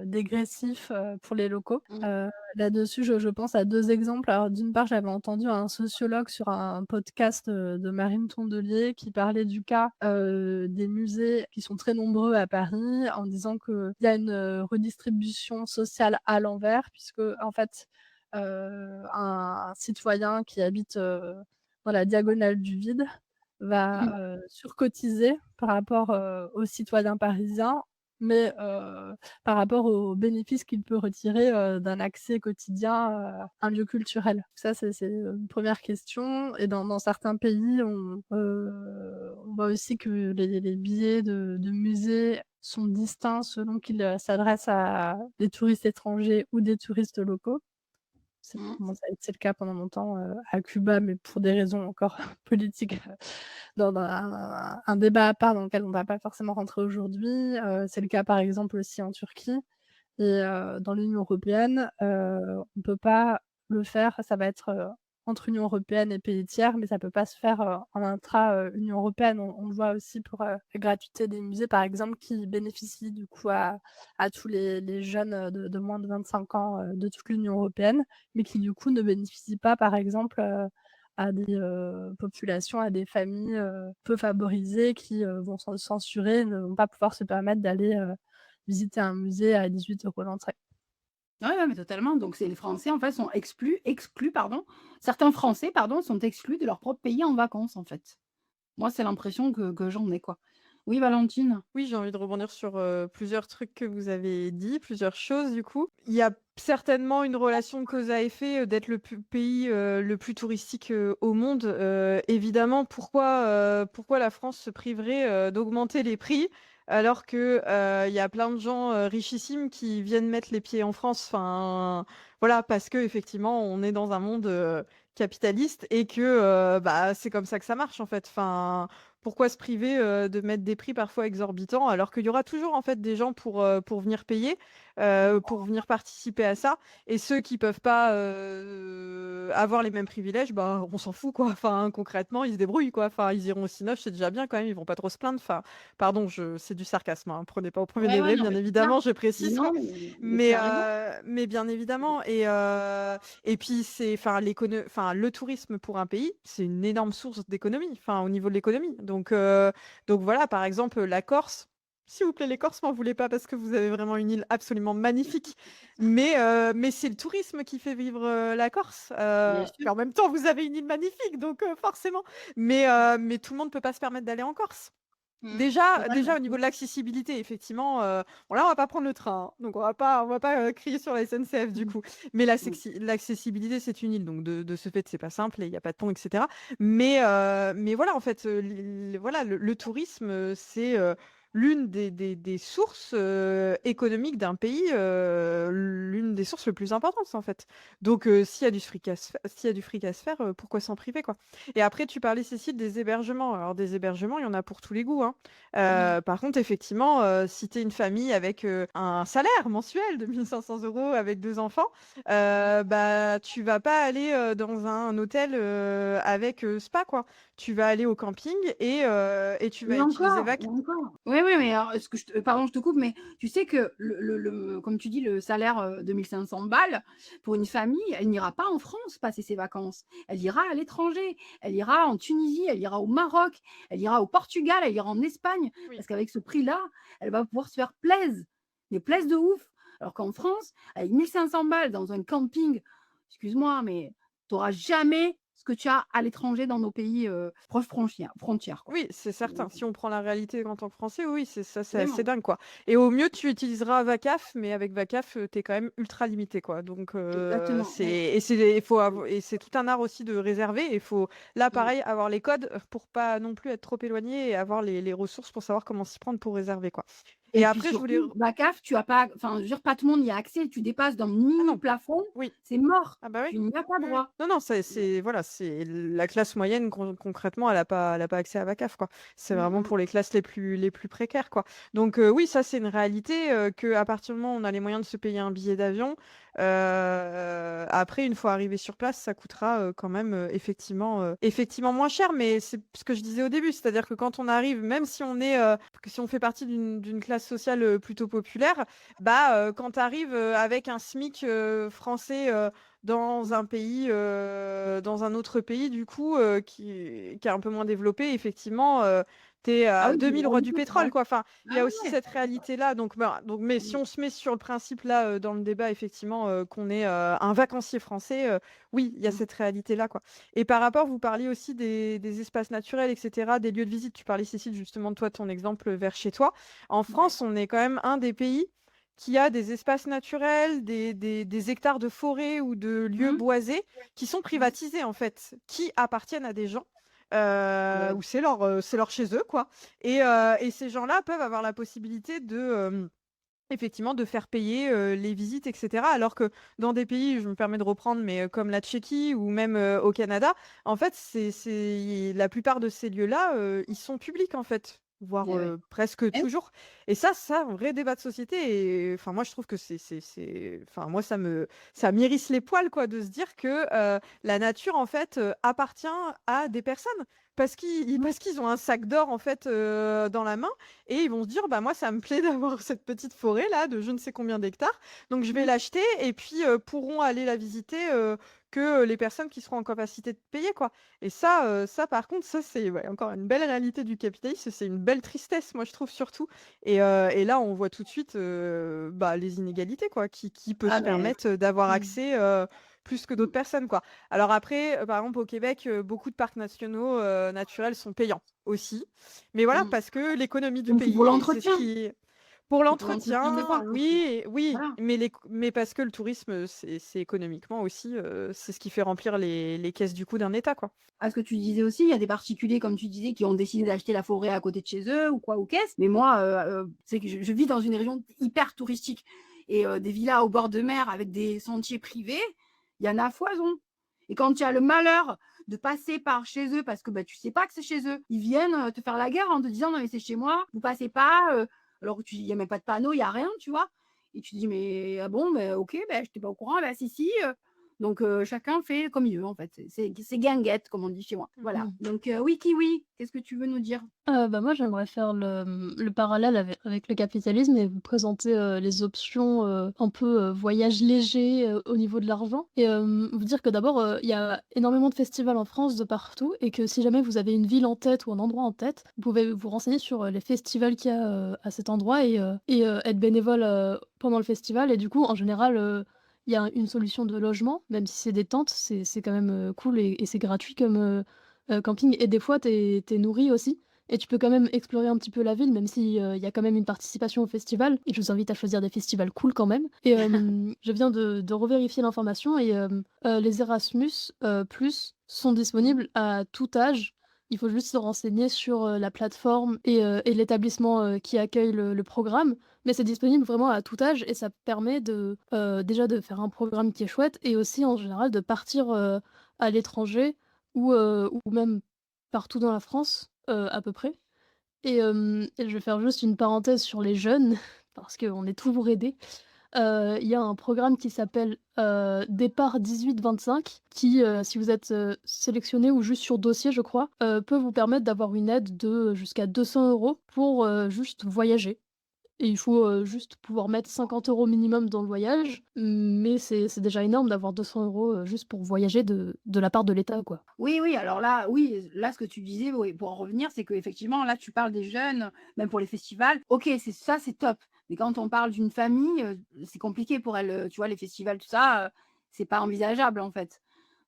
dégressifs, pour les locaux. Mmh. Là-dessus, je pense à 2 exemples. Alors d'une part, j'avais entendu un sociologue sur un podcast, de Marine Tondelier qui parlait du cas, des musées qui sont très nombreux à Paris, en disant qu'il y a une, redistribution sociale à l'envers puisque en fait, un citoyen qui habite, dans la diagonale du vide va, Mmh. surcotiser par rapport, aux citoyens parisiens, mais par rapport aux bénéfices qu'il peut retirer, d'un accès quotidien, à un lieu culturel. Ça, c'est, une 1re question et dans certains pays, on voit aussi que les billets de musées sont distincts selon qu'ils, s'adressent à des touristes étrangers ou des touristes locaux. Ça Mmh. commence à être c'est le cas pendant longtemps, à Cuba, mais pour des raisons encore politiques, dans un débat à part dans lequel on ne va pas forcément rentrer aujourd'hui. C'est le cas par exemple aussi en Turquie et dans l'Union européenne, on ne peut pas le faire, ça va être, entre Union européenne et pays tiers, mais ça peut pas se faire, en intra, Union européenne. On le voit aussi pour, la gratuité des musées par exemple qui bénéficient du coup à tous les jeunes, de moins de 25 ans, de toute l'Union européenne, mais qui du coup ne bénéficient pas par exemple, à des, populations, à des familles, peu favorisées qui, vont se censurer, ne vont pas pouvoir se permettre d'aller, visiter un musée à 18 € l'entrée. Ouais, ouais, mais totalement. Donc c'est les Français, en fait, sont exclus, pardon. Certains Français, pardon, sont exclus de leur propre pays en vacances, en fait. Moi, c'est l'impression que j'en ai, quoi. Oui, Valentine? Oui, j'ai envie de rebondir sur, plusieurs trucs que vous avez dit, plusieurs choses du coup. Il y a certainement une relation de cause à effet, d'être pays, le plus touristique, au monde. Évidemment, pourquoi la France se priverait, d'augmenter les prix alors que, il y a plein de gens, richissimes qui viennent mettre les pieds en France? Enfin, voilà, parce qu'effectivement, on est dans un monde, capitaliste et que, bah, c'est comme ça que ça marche en fait. Enfin, pourquoi se priver, de mettre des prix parfois exorbitants alors qu'il y aura toujours en fait des gens pour venir payer, pour venir participer à ça et ceux qui peuvent pas, avoir les mêmes privilèges, bah, on s'en fout quoi. Enfin, concrètement, ils se débrouillent quoi. Enfin, ils iront au cinoche, c'est déjà bien quand même, ils vont pas trop se plaindre. Enfin, pardon, c'est du sarcasme, hein, prenez pas au premier Ouais, ouais, degré, non, bien mais c'est ça. évidemment, je précise Non, quoi. mais Mais carrément. bien évidemment et puis c'est enfin le tourisme pour un pays, c'est une énorme source d'économie, enfin au niveau de l'économie. Donc voilà, par exemple, la Corse. S'il vous plaît, les Corses m'en voulez pas parce que vous avez vraiment une île absolument magnifique. Mais c'est le tourisme qui fait vivre, la Corse. Bien sûr. Et en même temps, vous avez une île magnifique, donc forcément. Mais tout le monde peut pas se permettre d'aller en Corse. Mmh. Déjà Totalement. au niveau de l'accessibilité, effectivement, bon là, on va pas prendre le train, hein, donc on va pas, crier sur la SNCF du Mmh. coup. Mais Mmh. l'accessibilité, c'est une île, donc de ce fait, c'est pas simple et il y a pas de pont et cetera. Mais voilà, en fait, voilà, le tourisme, c'est, l'une des sources, économiques d'un pays, l'une des sources le plus importantes, en fait. Donc s'il y a du fric à se faire, pourquoi s'en priver, quoi? Et après, tu parlais, Cécile, des hébergements. Alors, des hébergements, il y en a pour tous les goûts, hein. Mmh. Par contre, effectivement, si tu es une famille avec un salaire mensuel de 1500 € avec 2 enfants, bah, tu vas pas aller dans un hôtel avec spa, quoi. Tu vas aller au camping et tu vas utiliser Et Vac. encore. Oui, oui, mais alors, est-ce que pardon, je te coupe, mais tu sais que comme tu dis, le salaire de 1500 balles pour une famille, elle n'ira pas en France passer ses vacances. Elle ira à l'étranger. Elle ira en Tunisie, elle ira au Maroc, elle ira au Portugal, elle ira en Espagne. Oui. Parce qu'avec ce prix-là, elle va pouvoir se faire plaisir. Mais plaisir de ouf. Alors qu'en France, avec 1500 balles dans un camping, excuse-moi, mais tu n'auras jamais ce que tu as à l'étranger dans nos pays proches frontières, quoi. Oui, c'est certain. Donc, Si on prend la réalité en tant que Français, oui, c'est assez vraiment. dingue, quoi. Et au mieux, tu utiliseras Vacaf, mais avec Vacaf, tu es quand même ultra limité, quoi. Donc, Exactement, c'est oui. et c'est il faut avo et c'est tout un art aussi de réserver et il faut, là, Mmh. pareil, avoir les codes, pour pas non plus être trop éloigné et avoir les ressources pour savoir comment s'y prendre pour réserver, quoi. Et Et puis après, je voulais. surtout, la cave, tu as pas, enfin, je veux dire, pas tout le monde y a accès. Tu dépasses d'un mini Non, plafond, oui. c'est mort. Ah bah oui. Tu n'y as pas Oui, oui. droit. Non, non, voilà, c'est la classe moyenne, concrètement, elle a pas accès à Vacaf, quoi. C'est vraiment pour les classes les plus précaires, quoi. Donc oui, ça c'est une réalité que à partir du moment où on a les moyens de se payer un billet d'avion, après une fois arrivé sur place, ça coûtera quand même effectivement moins cher. Mais c'est ce que je disais au début, c'est-à-dire que quand on arrive, même si on est si on fait partie d'une classe sociale plutôt populaire, bah quand tu arrives avec un SMIC français dans un pays, dans un autre pays, du coup, qui est un peu moins développé, effectivement, tu es Ah à oui, c'est une 2000 rois du réalité, pétrole, ouais. quoi. Enfin, il y Ah a aussi ouais. cette réalité-là. Mais si on se met sur le principe là, dans le débat, effectivement, qu'on est un vacancier français, oui, il y a cette réalité-là, quoi. Et par rapport, vous parliez aussi des espaces naturels, etc., des lieux de visite. Tu parlais, Cécile, justement, de toi, ton exemple vers chez toi. En Ouais. France, on est quand même un des pays qui a des espaces naturels, des hectares de forêt ou de lieux Mmh. boisés qui sont Mmh. privatisés, en fait, qui appartiennent à des gens, Ouais. où c'est leur chez eux, quoi. Et ces gens-là peuvent avoir la possibilité effectivement, de faire payer les visites, etc. Alors que dans des pays, je me permets de reprendre, mais comme la Tchéquie ou même au Canada, en fait, la plupart de ces lieux-là, ils sont publics, en fait, voire Eh ouais. presque Eh oui. toujours. Et ça, un vrai débat de société. Et enfin, moi, je trouve que enfin, moi, ça m'hérisse les poils, quoi, de se dire que la nature, en fait, appartient à des personnes. Parce qu'ils ont un sac d'or, en fait, dans la main, et ils vont se dire, bah moi, ça me plaît d'avoir cette petite forêt là de je ne sais combien d'hectares, donc je vais Mmh. l'acheter, et puis pourront aller la visiter que les personnes qui seront en capacité de payer, quoi. Et ça par contre, ça c'est ouais, encore une belle réalité du capitalisme, c'est une belle tristesse, moi je trouve surtout. Et là, on voit tout de suite bah, les inégalités, quoi, qui peut Ah se mais permettre d'avoir mmh. accès plus que d'autres personnes, quoi. Alors après, par exemple au Québec, beaucoup de parcs nationaux naturels sont payants aussi. Mais voilà, Mmh. parce que l'économie du Donc c'est pour pays, c'est ce l'entretien. qui pour C'est pour l'entretien des l'entretien, parcs aussi. oui, oui, Voilà. mais parce que le tourisme, c'est économiquement aussi, c'est ce qui fait remplir les caisses du coup d'un État, quoi. Ah, ce que tu disais aussi, il y a des particuliers, comme tu disais, qui ont décidé d'acheter la forêt à côté de chez eux ou quoi ou qu'est-ce. Mais moi, c'est que je vis dans une région hyper touristique et des villas au bord de mer avec des sentiers privés, il y en a à foison. Et quand tu as le malheur de passer par chez eux parce que bah, tu sais pas que c'est chez eux, ils viennent te faire la guerre en te disant non mais c'est chez moi, vous passez pas. Alors il n'y a même pas de panneau, il n'y a rien, tu vois. Et tu dis mais ah bon, ben ok, ben, je n'étais pas au courant, ben si si. Donc chacun fait comme il veut en fait. C'est guinguette comme on dit chez moi. Voilà. Mmh. Donc oui, Kiwi, qu'est-ce que tu veux nous dire? Bah, moi, j'aimerais faire le parallèle avec le capitalisme et vous présenter, les options, un peu, voyage léger, au niveau de l'argent et vous dire que d'abord, il y a énormément de festivals en France de partout et que si jamais vous avez une ville en tête ou un endroit en tête, vous pouvez vous renseigner sur, les festivals qu'il y a, à cet endroit et être bénévole, pendant le festival et du coup, en général, il y a une solution de logement, même si c'est des tentes, c'est quand même, cool et c'est gratuit comme, camping et des fois tu es nourri aussi et tu peux quand même explorer un petit peu la ville, même si, il y a quand même une participation au festival et je vous invite à choisir des festivals cool quand même et je viens de revérifier l'information et les Erasmus, plus sont disponibles à tout âge. Il faut juste se renseigner sur, la plateforme et l'établissement, qui accueille le programme, mais c'est disponible vraiment à tout âge et ça permet déjà de faire un programme qui est chouette et aussi en général de partir, à l'étranger ou même partout dans la France, à peu près et je vais faire juste une parenthèse sur les jeunes parce qu'on est toujours aidés. Il y a un programme qui s'appelle, Départ 18-25 qui, si vous êtes, sélectionné ou juste sur dossier je crois, peut vous permettre d'avoir une aide de jusqu'à 200 € pour, juste voyager. Et il faut, juste pouvoir mettre 50 € minimum dans le voyage, mais c'est déjà énorme d'avoir 200 € juste pour voyager de la part de l'État, quoi. Oui, oui, alors là, oui, là, ce que tu disais, oui, pour en revenir, c'est qu'effectivement, là, tu parles des jeunes, même pour les festivals. Ok, c'est ça, c'est top. Mais quand on parle d'une famille, c'est compliqué pour elle. Tu vois, les festivals, tout ça, c'est pas envisageable, en fait.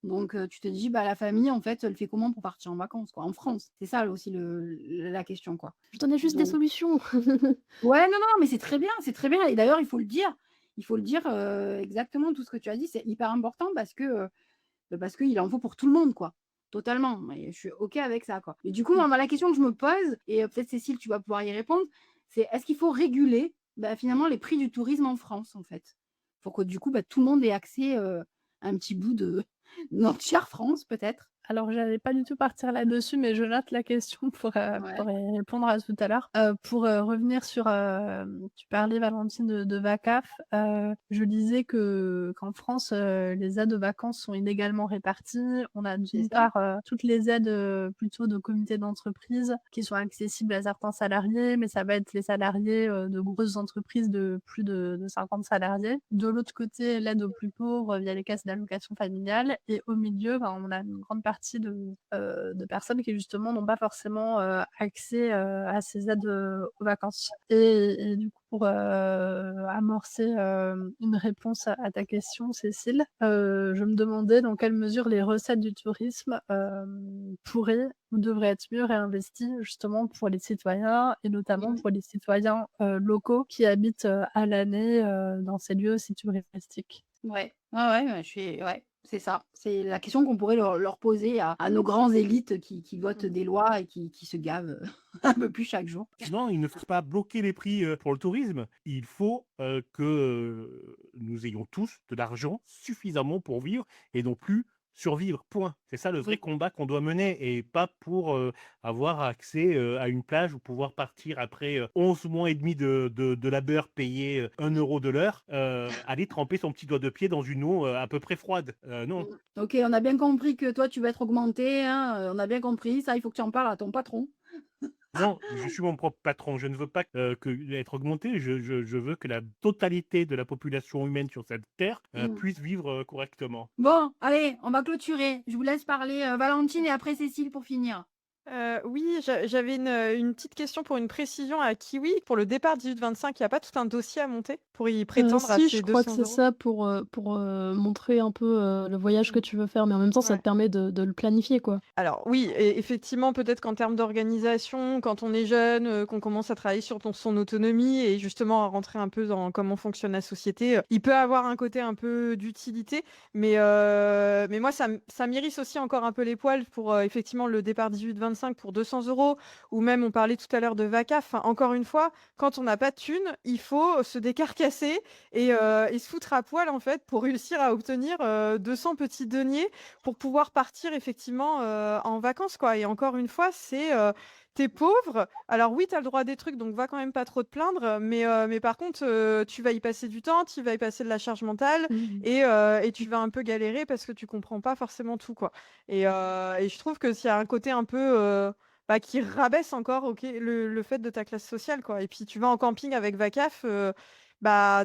Donc, tu te dis, bah, la famille, en fait, elle fait comment pour partir en vacances, quoi, en France? C'est ça aussi la question, quoi. Je donnais juste des Donc, solutions. ouais, non, non, mais c'est très bien, c'est très bien. Et d'ailleurs, il faut le dire. Il faut le dire exactement tout ce que tu as dit, c'est hyper important parce qu'il en faut pour tout le monde, quoi. Totalement. Et je suis OK avec ça, quoi. Et du coup, moi, la question que je me pose, et peut-être Cécile, tu vas pouvoir y répondre, C'est est-ce qu'il faut réguler, finalement les prix du tourisme en France, en fait? Pour que du coup, tout le monde ait accès, à un petit bout de notre chère France peut-être? Alors, j'allais pas du tout partir là-dessus, mais je note la question Ouais, pour y répondre à tout à l'heure. Pour revenir sur, tu parlais, Valentine, de VACAF. Je disais qu'en France, les aides aux vacances sont inégalement réparties. On a c'est d'une ça? part, toutes les aides, plutôt de comités d'entreprise qui sont accessibles à certains salariés, mais ça va être les salariés, de grosses entreprises de plus de 50 salariés. De l'autre côté, l'aide aux plus pauvres via les caisses d'allocations familiales et au milieu, on a une grande partie de personnes qui justement n'ont pas forcément, accès, à ces aides, aux vacances. Et du coup pour, amorcer, une réponse à ta question, Cécile, je me demandais dans quelle mesure les recettes du tourisme, pourraient ou devraient être mieux réinvesties justement pour les citoyens et notamment Mmh. pour les citoyens, locaux qui habitent, à l'année, dans ces lieux aussi touristiques. Ouais. Ouais, je suis ouais, c'est ça. C'est la question qu'on pourrait leur poser à nos grands élites qui votent des lois et qui se gavent, un peu plus chaque jour. Non, il ne faut pas bloquer les prix pour le tourisme. Il faut que nous ayons tous de l'argent suffisamment pour vivre et non plus survivre. Point. C'est ça le vrai Mmh. combat qu'on doit mener et pas pour avoir accès à une plage ou pouvoir partir après 11 mois et demi de labeur payé 1 euro de l'heure, aller tremper son petit doigt de pied dans une eau à peu près froide. Non. OK, on a bien compris que toi, tu vas être augmenté, hein, on a bien compris. Ça, il faut que tu en parles à ton patron. Non, je suis mon propre patron. Je ne veux pas être augmenté. Je veux que la totalité de la population humaine sur cette terre Mmh. puisse vivre correctement. Bon, allez, on va clôturer. Je vous laisse parler, Valentine et après Cécile pour finir. Oui, j'avais une petite question pour une précision à Kiwi. Pour le départ 18-25, il y a pas tout un dossier à monter pour y prétendre à Si, je ces crois que 200 c'est €? ça pour, montrer un peu, le voyage que tu veux faire, mais en même temps, ça Ouais. te permet de le planifier, quoi. Alors oui, effectivement, peut-être qu'en termes d'organisation, quand on est jeune, qu'on commence à travailler sur son autonomie et justement à rentrer un peu dans comment fonctionne la société, il peut avoir un côté un peu d'utilité. Mais moi, ça m'irrisse aussi encore un peu les poils pour, effectivement le départ 18-25 pour 200 € ou même on parlait tout à l'heure de VACAF. Enfin, encore une fois, quand on n'a pas de thunes, il faut se décarcasser et se foutre à poil en fait pour réussir à obtenir, 200 petits deniers pour pouvoir partir effectivement, en vacances, quoi. Et encore une fois, c'est, tu pauvre, alors oui, tu as le droit à des trucs, donc va quand même pas trop te plaindre, mais par contre, tu vas y passer du temps, tu vas y passer de la charge mentale Mmh. et tu vas un peu galérer parce que tu comprends pas forcément tout, quoi. Et je trouve que s'il y a un côté un peu, qui rabaisse encore, OK, le fait de ta classe sociale, quoi. Et puis tu vas en camping avec Vacaf,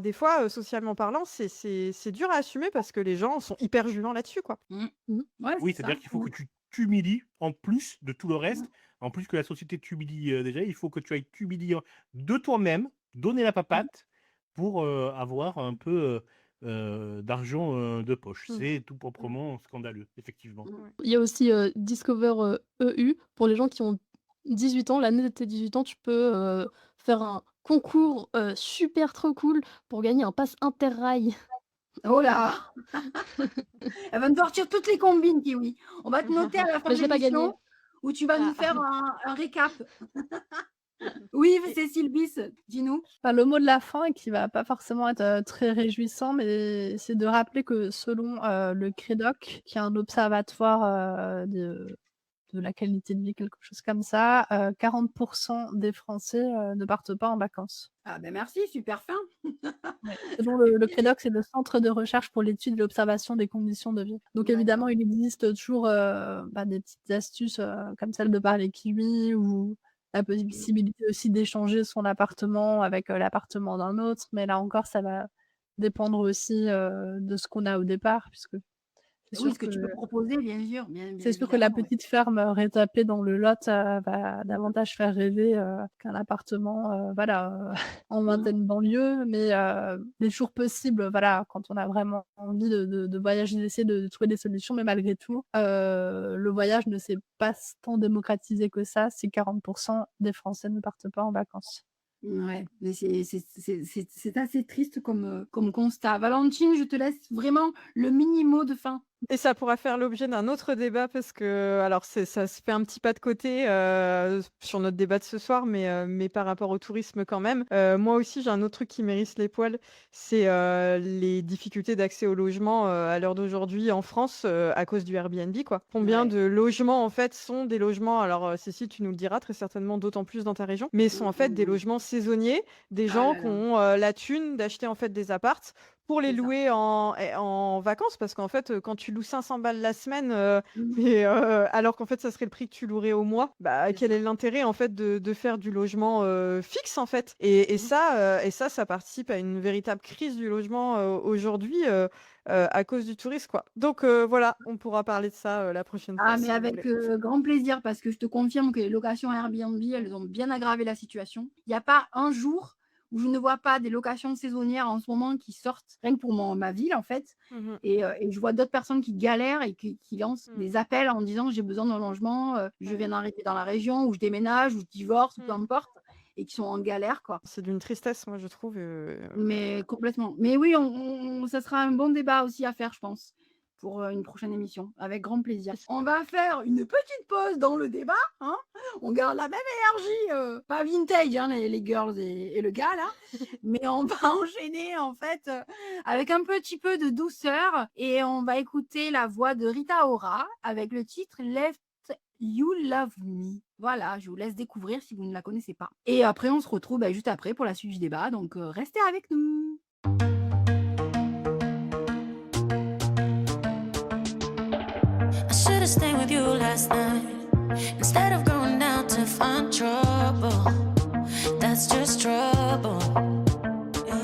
des fois, socialement parlant, c'est dur à assumer parce que les gens sont hyper jugants là-dessus, quoi. Mmh. Mmh. Ouais, Oui, c'est ça. c'est-à-dire qu'il faut que tu t'humilies en plus de tout le Mmh. reste, en plus que la société t'humilie déjà, il faut que tu ailles t'humilier de toi-même, donner la Mmh. papate pour avoir un peu d'argent de poche. Mmh. C'est tout Mmh. proprement scandaleux, effectivement. Mmh. Ouais. Il y a aussi, Discover, EU pour les gens qui ont 18 ans. L'année de tes 18 ans, tu peux, faire un concours, super trop cool pour gagner un pass Interrail. Oh là! Elle va nous sortir toutes les combines, Kiwi. On va te noter à la fin Mais de je l'ai pas gagné. l'émission où tu vas nous Ah. faire un récap. Oui, Et Cécile Bis, dis-nous? Enfin, le mot de la fin qui va pas forcément être, très réjouissant, mais c'est de rappeler que selon, le CREDOC, qui est un observatoire, de la qualité de vie, quelque chose comme ça, 40 des Français, ne partent pas en vacances. Ah ben merci, super fin. Ouais. Selon le CREDOC, c'est le Centre de recherche pour l'étude et l'observation des conditions de vie. Donc D'accord. évidemment, il existe toujours, des petites astuces, comme celle de parler kiwi ou la Mmh. possibilité aussi d'échanger son appartement avec, l'appartement d'un autre. Mais là encore, ça va dépendre aussi, de ce qu'on a au départ puisque c'est Oui, sûr ce que que tu peux proposer, bien sûr, bien c'est sûr que la évidemment, ouais. petite ferme, rétapée dans le Lot, va davantage faire rêver, qu'un appartement, en Mmh. vingtaine banlieue. Mais il est toujours possible, voilà, quand on a vraiment envie de voyager, d'essayer de trouver des solutions. Mais malgré tout, le voyage ne s'est pas tant démocratisé que ça si 40 des Français ne partent pas en vacances. Ouais, mais c'est assez triste comme, comme constat. Valentine, je te laisse vraiment le mini mot de fin. Et ça pourra faire l'objet d'un autre débat parce que, alors ça se fait un petit pas de côté sur notre débat de ce soir, mais par rapport au tourisme quand même. Moi aussi, j'ai un autre truc qui m'hérisse les poils, c'est les difficultés d'accès au logement à l'heure d'aujourd'hui en France à cause du Airbnb, quoi. Combien Ouais. de logements en fait sont des logements, alors Cécile, tu nous le diras très certainement d'autant plus dans ta région, mais sont en fait des logements saisonniers, des Ah gens là qui là, ont la thune d'acheter en fait des apparts pour les c'est ça. louer en vacances parce qu'en fait, quand tu loues 500 balles la semaine, Mmh, alors qu'en fait, ça serait le prix que tu louerais au mois, bah, c'est quel ça. est l'intérêt en fait de faire du logement, fixe en fait? Et Mmh. ça participe à une véritable crise du logement, aujourd'hui, à cause du tourisme, quoi. Donc voilà, on pourra parler de ça, la prochaine fois Ah mais si vous avec, voulez. grand plaisir parce que je te confirme que les locations Airbnb, elles ont bien aggravé la situation. Il y a pas un jour où je ne vois pas des locations saisonnières en ce moment qui sortent, rien que pour ma ville en fait Mmh mh. et je vois d'autres personnes qui galèrent et qui lancent Mmh. des appels en disant: «J'ai besoin d'un logement, je Ouais. viens d'arriver dans la région ou je déménage ou je divorce» ou peu Mmh. importe et qui sont en galère quoi. C'est d'une tristesse, moi, je trouve, Mais complètement. Mais oui, ça sera un bon débat aussi à faire, je pense, pour, une prochaine émission, avec grand plaisir. On va faire une petite pause dans le débat, hein. On garde la même énergie, pas vintage, hein, les girls et le gars là, mais on va enchaîner en fait, avec un petit peu de douceur et on va écouter la voix de Rita Ora avec le titre «Left You Love Me». Voilà, je vous laisse découvrir si vous ne la connaissez pas. Et après, on se retrouve bah, juste après pour la suite du débat, donc restez avec nous. I should have stayed with you last night instead of going out to find trouble. That's just trouble. Yeah.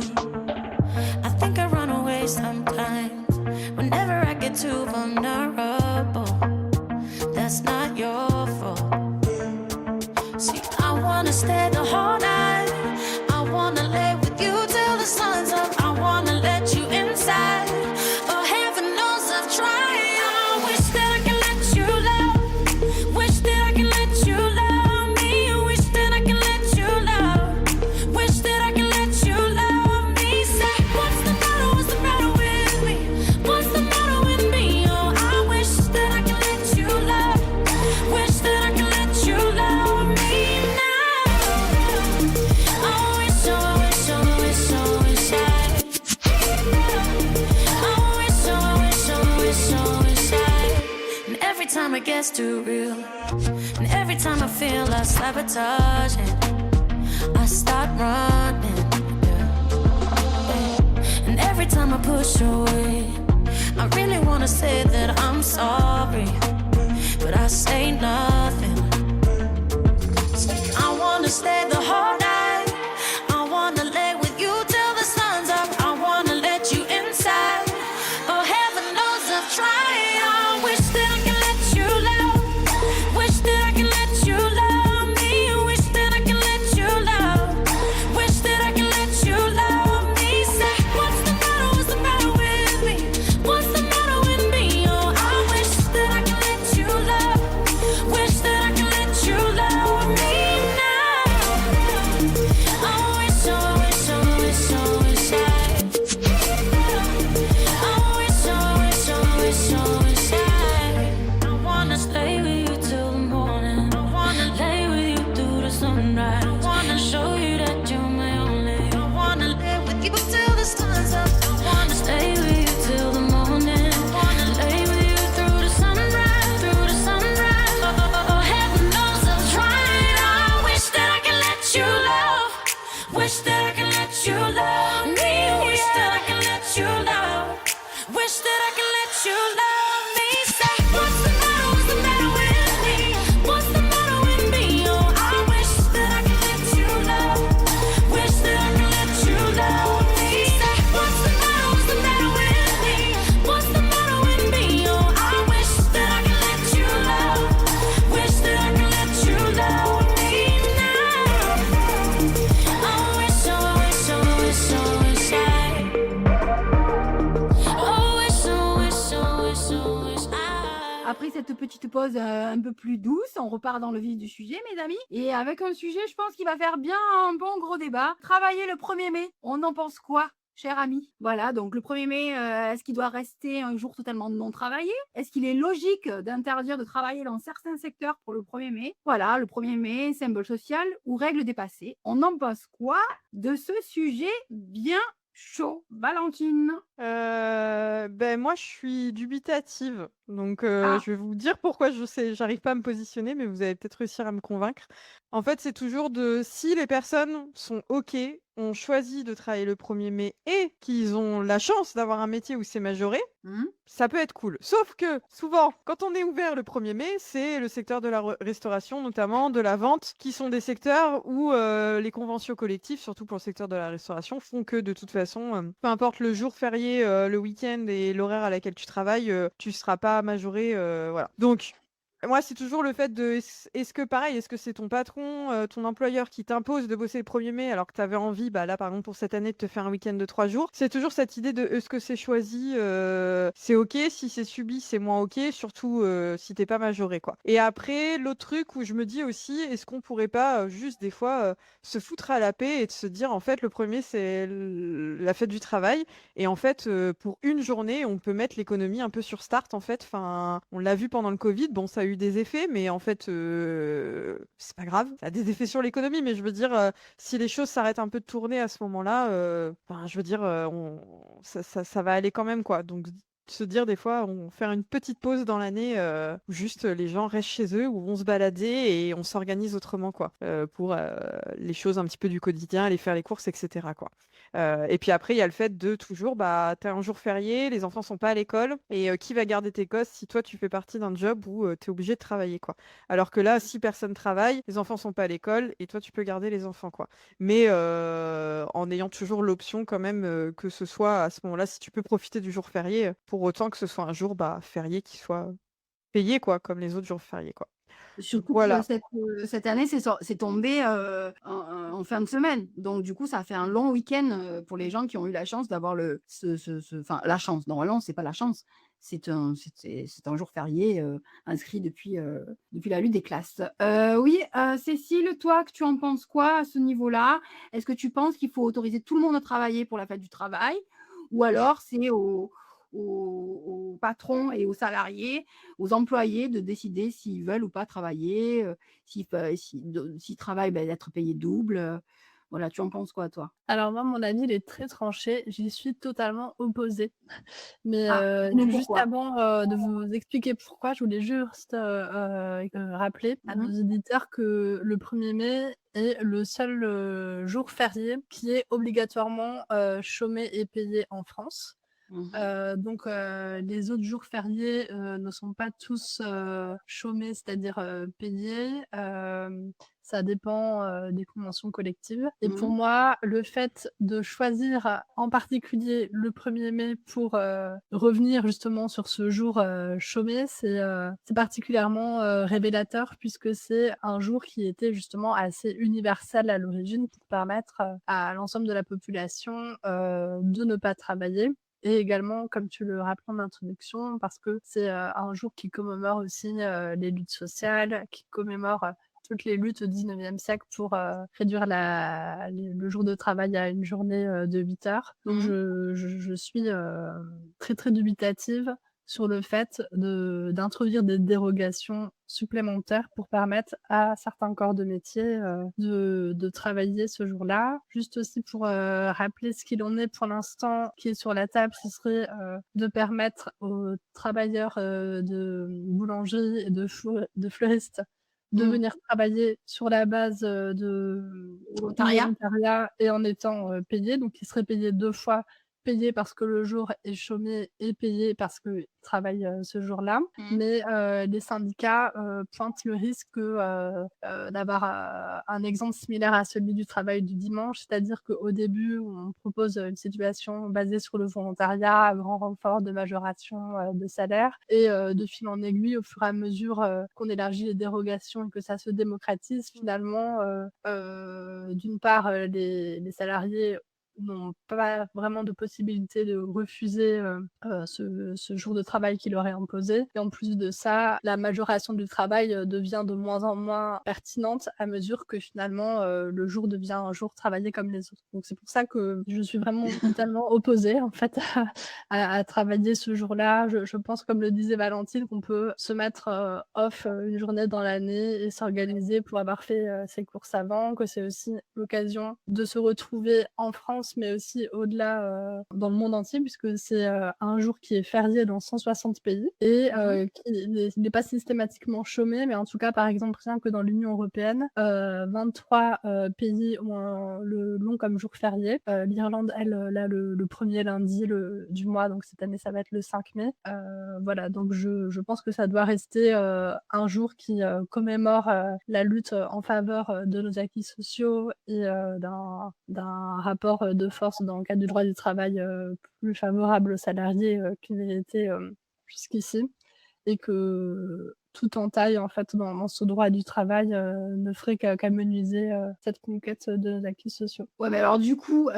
I think I run away sometimes whenever I get too vulnerable. That's not your fault. See, I wanna stay the whole night. I wanna lay with you till the sun's up. I wanna let you inside. Oh, heaven knows I've tried. I wish that I can let you love. Wish that I can let you love me. Wish that I can let you love. Wish that I can let you love me. Say, what's the matter? What's the matter with me? What's the matter with me? Oh, I wish that I can let you love. Wish that I can let you love me now. I wish, I wish, I wish, I wish I wish, I wish, I wish, I wish I. And every time it gets too real, and every time I feel I sabotage it, I start running. Yeah. And every time I push away, I really wanna say that I'm sorry, but I say nothing. I wanna stay the whole night. I wanna lay with you till the sun's up. I wanna let you inside. Oh, heaven knows I've tried. I wish that I can let you love. Wish that I can let you love me. Wish that I can let you love. Wish that I can let you love me. Say, what's the matter? What's the matter with me? What's the matter with me? Oh, I wish that I can let you love. Wish that I can let you love me now. I wish, I wish, I wish, I wish I wish, I wish, I wish, I wish I wanna stay with you till the morning. I wanna lay with you through the sunrise. I wanna show you that you're my only. I wanna lay with you till the sun's up. I wanna stay with you till the morning. I wanna lay with you through the sunrise, through the sunrise. Oh, heaven knows I've tried. I wish that I can let you love. Wish that I can let you love me. Wish that I can let you love. Wish that I can let you love me. Say, what's the matter? What's the matter with me? What's the matter with me? Oh, I wish that I can let you love. Wish that I can let you love me. Say, what's the matter? What's the matter with me? What's the matter with me? Oh, I wish that I can let you love. Wish that I can let you love me now. I wish, I wish, I wish, I wish I. Oh, wish, I wish, I wish, I wish I. Après cette petite pause un peu plus douce, on repart dans le vif du sujet, mes amis. Et avec un sujet, je pense qu'il va faire bien un bon gros débat. Travailler le 1er mai, on en pense quoi? cher ami. Voilà, donc le 1er mai, est-ce qu'il doit rester un jour totalement non travaillé? Est-ce qu'il est logique d'interdire de travailler dans certains secteurs pour le 1er mai? Voilà, le 1er mai, symbole social ou règle dépassée? On en pense quoi de ce sujet bien chaud, Valentine? Moi, je suis dubitative. Donc, Ah, je vais vous dire pourquoi j'arrive pas à me positionner, mais vous allez peut-être réussir à me convaincre. En fait, c'est toujours si les personnes sont OK, ont choisi de travailler le 1er mai et qu'ils ont la chance d'avoir un métier où c'est majoré, mmh, ça peut être cool. Sauf que souvent, quand on est ouvert le 1er mai, c'est le secteur de la restauration, notamment de la vente, qui sont des secteurs où les conventions collectives, surtout pour le secteur de la restauration, font que de toute façon, peu importe le jour férié, le week-end et l'horaire à laquelle tu travailles, tu seras pas majoré, voilà. Donc moi, c'est toujours le fait de est-ce que pareil, est-ce que c'est ton patron, ton employeur qui t'impose de bosser le 1er mai alors que tu avais envie, bah, là, par exemple, pour cette année, de te faire un week-end de 3 jours? C'est toujours cette idée de est-ce que c'est choisi, c'est OK, si c'est subi, c'est moins OK, surtout, si tu pas majoré, quoi. Et après, l'autre truc où je me dis aussi, est-ce qu'on pourrait pas, juste des fois, se foutre à la paix et de se dire: «En fait, le 1er c'est la fête du travail et en fait, pour une journée, on peut mettre l'économie un peu sur start, en fait». Enfin, on l'a vu pendant le covid, bon, ça a eu des effets, mais en fait, c'est pas grave. Ça a des effets sur l'économie, mais je veux dire, si les choses s'arrêtent un peu de tourner à ce moment-là, enfin, je veux dire, ça va aller quand même, quoi. Donc se dire des fois, on faire une petite pause dans l'année, où juste les gens restent chez eux, où vont se balader et on s'organise autrement, quoi, pour, les choses un petit peu du quotidien, aller faire les courses et cetera, quoi. Et puis après, il y a le fait de toujours, bah, tu as un jour férié, les enfants sont pas à l'école et qui va garder tes gosses si toi tu fais partie d'un job où, tu es obligé de travailler, quoi? Alors que là, si personne travaille, les enfants sont pas à l'école et toi tu peux garder les enfants, quoi. Mais, en ayant toujours l'option quand même, que ce soit à ce moment-là, si tu peux profiter du jour férié, pour autant que ce soit un jour, bah, férié qui soit payé, quoi, comme les autres jours fériés, quoi. surtout que Voilà. cette année, c'est tombé, en fin de semaine. Donc du coup, ça a fait un long week-end, pour les gens qui ont eu la chance d'avoir enfin la chance, normalement, c'est pas la chance, c'est un jour férié, inscrit depuis la lutte des classes. Oui, Cécile, toi, que tu en penses quoi à ce niveau-là? Est-ce que tu penses qu'il faut autoriser tout le monde à travailler pour la fête du travail? Ou alors c'est aux patrons et aux salariés, aux employés de décider s'ils veulent ou pas travailler, s'ils travaillent, d'être payés double, voilà, tu en penses quoi toi? Alors moi, mon avis, il est très tranché. J'y suis totalement opposée. Mais Ah, dis-nous juste pourquoi? avant, de vous expliquer pourquoi, je voulais juste, rappeler à Mmh nos mh. auditeurs que le 1er mai est le seul, jour férié qui est obligatoirement, chômé et payé en France. Mmh. Les autres jours fériés, ne sont pas tous, chômés, c'est-à-dire, payés. Ça dépend, des conventions collectives et pour Mmh. moi, le fait de choisir en particulier le 1er mai pour, revenir justement sur ce jour, chômé, c'est particulièrement, révélateur puisque c'est un jour qui était justement assez universel à l'origine pour permettre, à l'ensemble de la population, de ne pas travailler et également, comme tu le rappelais en introduction, parce que c'est, un jour qui commémore aussi, les luttes sociales, qui commémore, toutes les luttes au 19e siècle pour, réduire le jour de travail à une journée, de 8 heures. Donc Mmh. je suis, très, très dubitative sur le fait d'introduire des dérogations supplémentaires pour permettre à certains corps de métier, de travailler ce jour-là. Juste aussi pour, rappeler ce qu'il en est pour l'instant, qui est sur la table, ce serait, de permettre aux travailleurs, de boulangerie et de fleuristes de Mmh. venir travailler sur la base, du Volontariat? volontariat et en étant, payés. Donc ils seraient payés 2 fois, payés parce que le jour est chômé et payés parce qu'ils travaillent, ce jour-là. Mmh. Mais, les syndicats, pointent le risque, d'avoir, un exemple similaire à celui du travail du dimanche. C'est-à-dire qu'au début, on propose, une situation basée sur le volontariat à grand renfort de majoration, de salaire et de fil en aiguille, au fur et à mesure, qu'on élargit les dérogations et que ça se démocratise finalement, d'une part, les salariés n'ont pas vraiment de possibilité de refuser ce jour de travail qui leur est imposé. Et en plus de ça, la majoration du travail devient de moins en moins pertinente à mesure que finalement le jour devient un jour travaillé comme les autres. Donc c'est pour ça que je suis vraiment totalement opposée en fait à travailler ce jour-là. Je pense, comme le disait Valentine, qu'on peut se mettre off une journée dans l'année et s'organiser pour avoir fait ses courses avant, que c'est aussi l'occasion de se retrouver en France, mais aussi au-delà dans le monde entier, puisque c'est un jour qui est férié dans 160 pays et qui n'est pas systématiquement chômé, mais en tout cas, par exemple, rien que dans l'Union européenne, 23 pays ont le long comme jour férié. L'Irlande, elle, là, le premier lundi du mois, donc cette année, ça va être le 5 mai. Voilà, donc je pense que ça doit rester un jour qui commémore la lutte en faveur de nos acquis sociaux et d'un rapport de force dans le cadre du droit du travail plus favorable aux salariés qu'il n'était jusqu'ici, et que toute entaille en fait dans ce droit du travail ne ferait qu'amenuiser cette conquête de nos acquis sociaux. Ouais, mais alors du coup,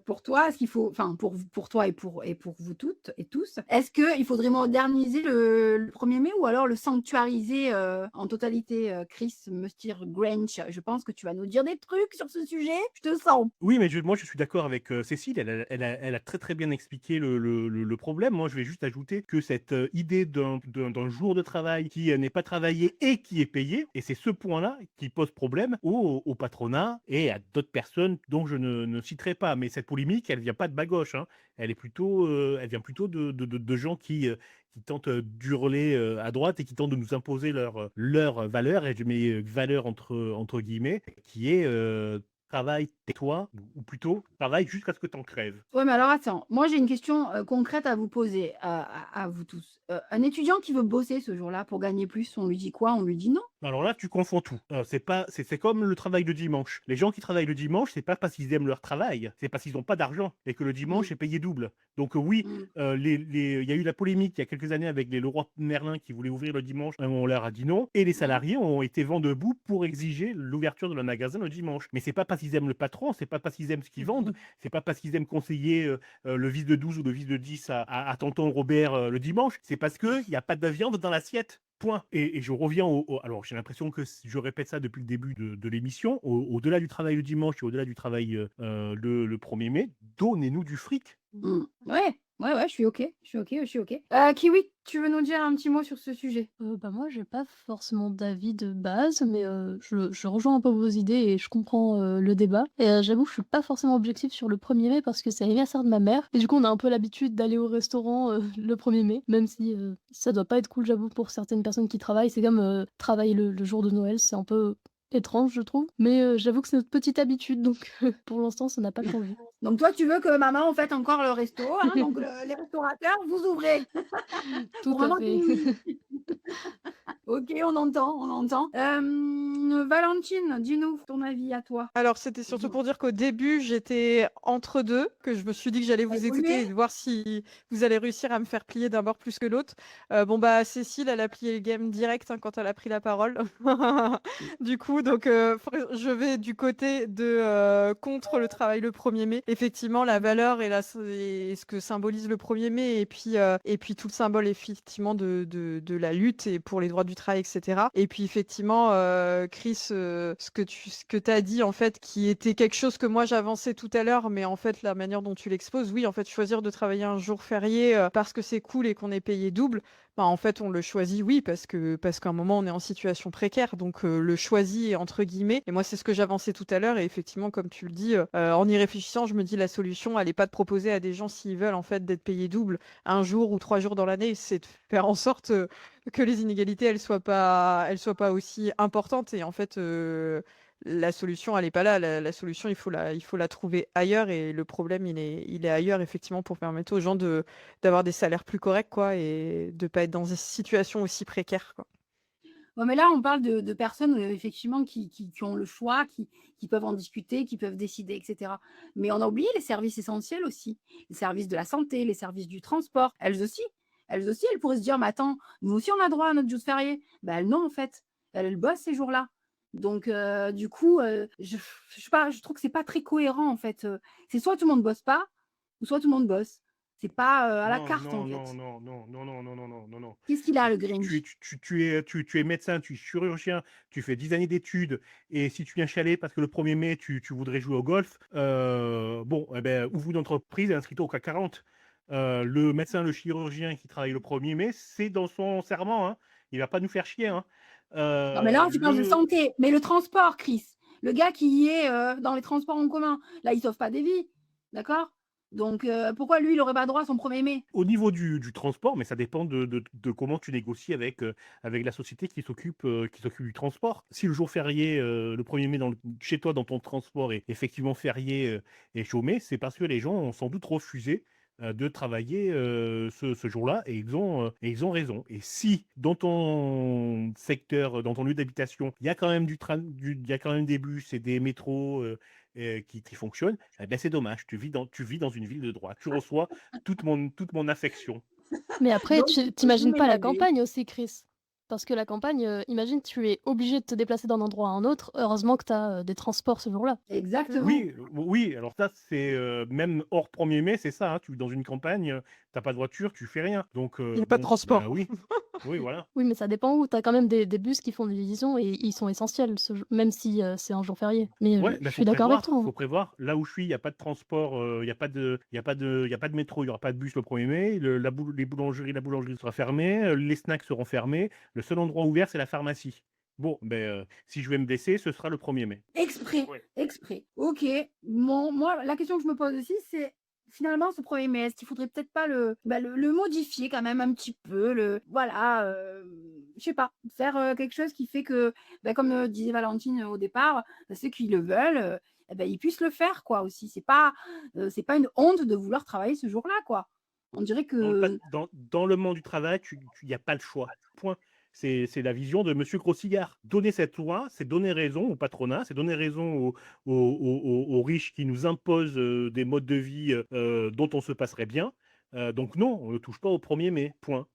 pour toi, est-ce qu'il faut, enfin pour toi et pour vous toutes et tous, est-ce qu'il faudrait moderniser le 1er mai ou alors le sanctuariser en totalité? Chris Mustir-Grange, je pense que tu vas nous dire des trucs sur ce sujet, je te sens. Oui, mais moi je suis d'accord avec Cécile, elle a très très bien expliqué le problème. Moi je vais juste ajouter que cette idée d'un jour de travail qui n'est pas travaillé et qui est payé, et c'est ce point-là qui pose problème au patronat et à d'autres personnes dont je ne citerai pas. Mais cette polémique, elle vient pas de bas gauche, hein. Elle vient plutôt de gens qui tentent d'hurler à droite et qui tentent de nous imposer leurs valeurs, et je mets valeurs entre guillemets, qui est travaille, tais-toi, ou plutôt travaille jusqu'à ce que tu en crèves. Ouais, mais alors attends, moi j'ai une question concrète à vous poser, à vous tous. Un étudiant qui veut bosser ce jour-là pour gagner plus, on lui dit quoi? On lui dit non? Alors là, tu confonds tout. C'est comme le travail de dimanche. Les gens qui travaillent le dimanche, c'est pas parce qu'ils aiment leur travail, c'est parce qu'ils n'ont pas d'argent et que le dimanche Mm. est payé double. Donc oui, Mm. il y a eu la polémique il y a quelques années avec les Leroy Merlin qui voulaient ouvrir le dimanche, on leur a dit non, et les salariés ont été vent debout pour exiger l'ouverture de leur magasin le dimanche. Mais c'est pas parce qu'ils aiment le patron, c'est pas parce qu'ils aiment ce qu'ils vendent, c'est pas parce qu'ils aiment conseiller le vis de 12 ou le vis de 10 à tonton Robert le dimanche, c'est parce qu'il n'y a pas de viande dans l'assiette. Point. Et je reviens alors, j'ai l'impression que je répète ça depuis le début de l'émission. Au-delà du travail le dimanche et au-delà du travail le 1er mai, donnez-nous du fric. Mm. Ouais, je suis OK. Kiwi, tu veux nous dire un petit mot sur ce sujet? Moi, j'ai pas forcément d'avis de base, mais je rejoins un peu vos idées et je comprends le débat. Et j'avoue que je suis pas forcément objective sur le 1er mai parce que c'est l'anniversaire de ma mère. Et du coup, on a un peu l'habitude d'aller au restaurant le 1er mai, même si ça doit pas être cool, j'avoue, pour certaines personnes qui travaillent. C'est comme travailler le jour de Noël, c'est un peu étrange, je trouve. Mais j'avoue que c'est notre petite habitude, donc pour l'instant, ça n'a pas changé. Donc toi, tu veux que maman, on fête encore le resto, hein, donc les restaurateurs, vous ouvrez. Tout Pour à maman fait. Kiwi. OK, on entend. Valentine, dis-nous ton avis à toi. Alors, c'était surtout pour dire qu'au début, j'étais entre deux, que je me suis dit que j'allais vous écouter et Évoluer? voir si vous allez réussir à me faire plier d'un bord plus que l'autre. Cécile, elle a plié le game direct quand elle a pris la parole. Du coup, donc, je vais du côté de contre le travail le 1er mai. Effectivement, la valeur et ce que symbolise le 1er mai, et puis tout le symbole effectivement de la lutte et pour les droits du travail, etc. Et puis effectivement, Chris, ce que tu as dit en fait, qui était quelque chose que moi j'avançais tout à l'heure, mais en fait la manière dont tu l'exposes, oui, en fait choisir de travailler un jour férié parce que c'est cool et qu'on est payé double, en fait on le choisit, oui, parce qu'à un moment on est en situation précaire, donc le choisi entre guillemets. Et moi c'est ce que j'avançais tout à l'heure, et effectivement comme tu le dis, en y réfléchissant, je me dis la solution, elle n'est pas de proposer à des gens, s'ils veulent en fait d'être payés double un jour ou 3 jours dans l'année, c'est de faire en sorte que les inégalités elles soient pas aussi importantes. Et en fait la solution elle est pas là, la solution il faut la trouver ailleurs, et le problème il est ailleurs, effectivement, pour permettre aux gens d'avoir des salaires plus corrects, quoi, et de pas être dans des situations aussi précaires, quoi. Ouais, mais là, on parle de personnes effectivement qui ont le choix, qui peuvent en discuter, qui peuvent décider, etc. Mais on a oublié les services essentiels aussi, les services de la santé, les services du transport. Elles aussi, elles pourraient se dire, mais attends, nous aussi on a droit à notre jour férié. Ben non, en fait, elles bossent ces jours-là. Donc du coup, je sais pas, je trouve que c'est pas très cohérent, en fait, c'est soit tout le monde bosse pas ou soit tout le monde bosse. C'est pas, à la Non, carte, en non, non, fait. non, non, non, non, non, non, non, non, non. Qu'est-ce qu'il a, le Tu es, Grinch? tu es médecin, tu es chirurgien, tu fais 10 années d'études, et si tu viens chialer parce que le 1er mai, tu voudrais jouer au golf, bon, eh ben, ouvre une entreprise et inscris-toi au CAC 40. Le médecin, le chirurgien qui travaille le 1er mai, c'est dans son serment, hein. Il va pas nous faire chier, hein. Non, mais là, tu parles de Le... santé, mais le transport, Chris, le gars qui y est, dans les transports en commun, là, il sauve pas des vies, d'accord? Donc pourquoi lui, il aurait pas droit à son 1er mai? Au niveau du transport, mais ça dépend de comment tu négocies avec la société qui s'occupe du transport. Si le jour férié, le 1er mai chez toi, dans ton transport, est effectivement férié, et chômé, c'est parce que les gens ont sans doute refusé de travailler ce jour-là, et ils ont raison. Et si dans ton secteur, dans ton lieu d'habitation, il y a quand même il y a quand même des bus et des métros qui fonctionnent, eh ben c'est dommage. Tu vis dans une ville de droite. Tu reçois toute mon affection. Mais après, Donc tu il faut t'imagines pas la ménager. campagne aussi, Chris? Parce que la campagne, imagine, tu es obligé de te déplacer d'un endroit à un autre. Heureusement que tu as des transports ce jour-là. Exactement. Oui, oui, alors ça, c'est même hors 1er mai, c'est ça, hein. Tu vis dans une campagne, t'as pas de voiture, tu fais rien. Donc, Il n'y a pas de bon, ben transport. oui, oui, voilà. Oui, mais ça dépend où. Tu as quand même des bus qui font des liaisons et ils sont essentiels, même si c'est un jour férié. Mais Ouais, je ben suis d'accord avec toi, hein. faut prévoir. Là où je suis, il y a pas de transport, il y a pas de métro, il y aura pas de bus le 1er mai. La boulangerie sera fermée, les snacks seront fermés. Le seul endroit ouvert, c'est la pharmacie. Bon, ben, si je vais me blesser, ce sera le 1er mai. Exprès, Ouais. exprès. OK. Moi, la question que je me pose aussi, c'est finalement ce 1er mai, est-ce qu'il faudrait peut-être pas le modifier quand même un petit peu, voilà, je sais pas, faire, quelque chose qui fait que, bah, comme, disait Valentine, au départ, ceux qui le veulent, et bah, ils puissent le faire, quoi, aussi. C'est pas une honte de vouloir travailler ce jour-là, quoi. On dirait que Dans le monde du travail, il y a pas le choix. Point. C'est la vision de Monsieur Grossigard. Donner cette loi, c'est donner raison au patronat, c'est donner raison aux riches qui nous imposent des modes de vie dont on se passerait bien. Donc non, on ne touche pas au 1er mai. Point.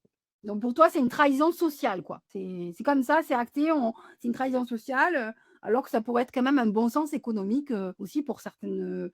donc pour toi, c'est une trahison sociale, quoi. C'est comme ça, c'est acté, c'est une trahison sociale, alors que ça pourrait être quand même un bon sens économique, aussi pour certaines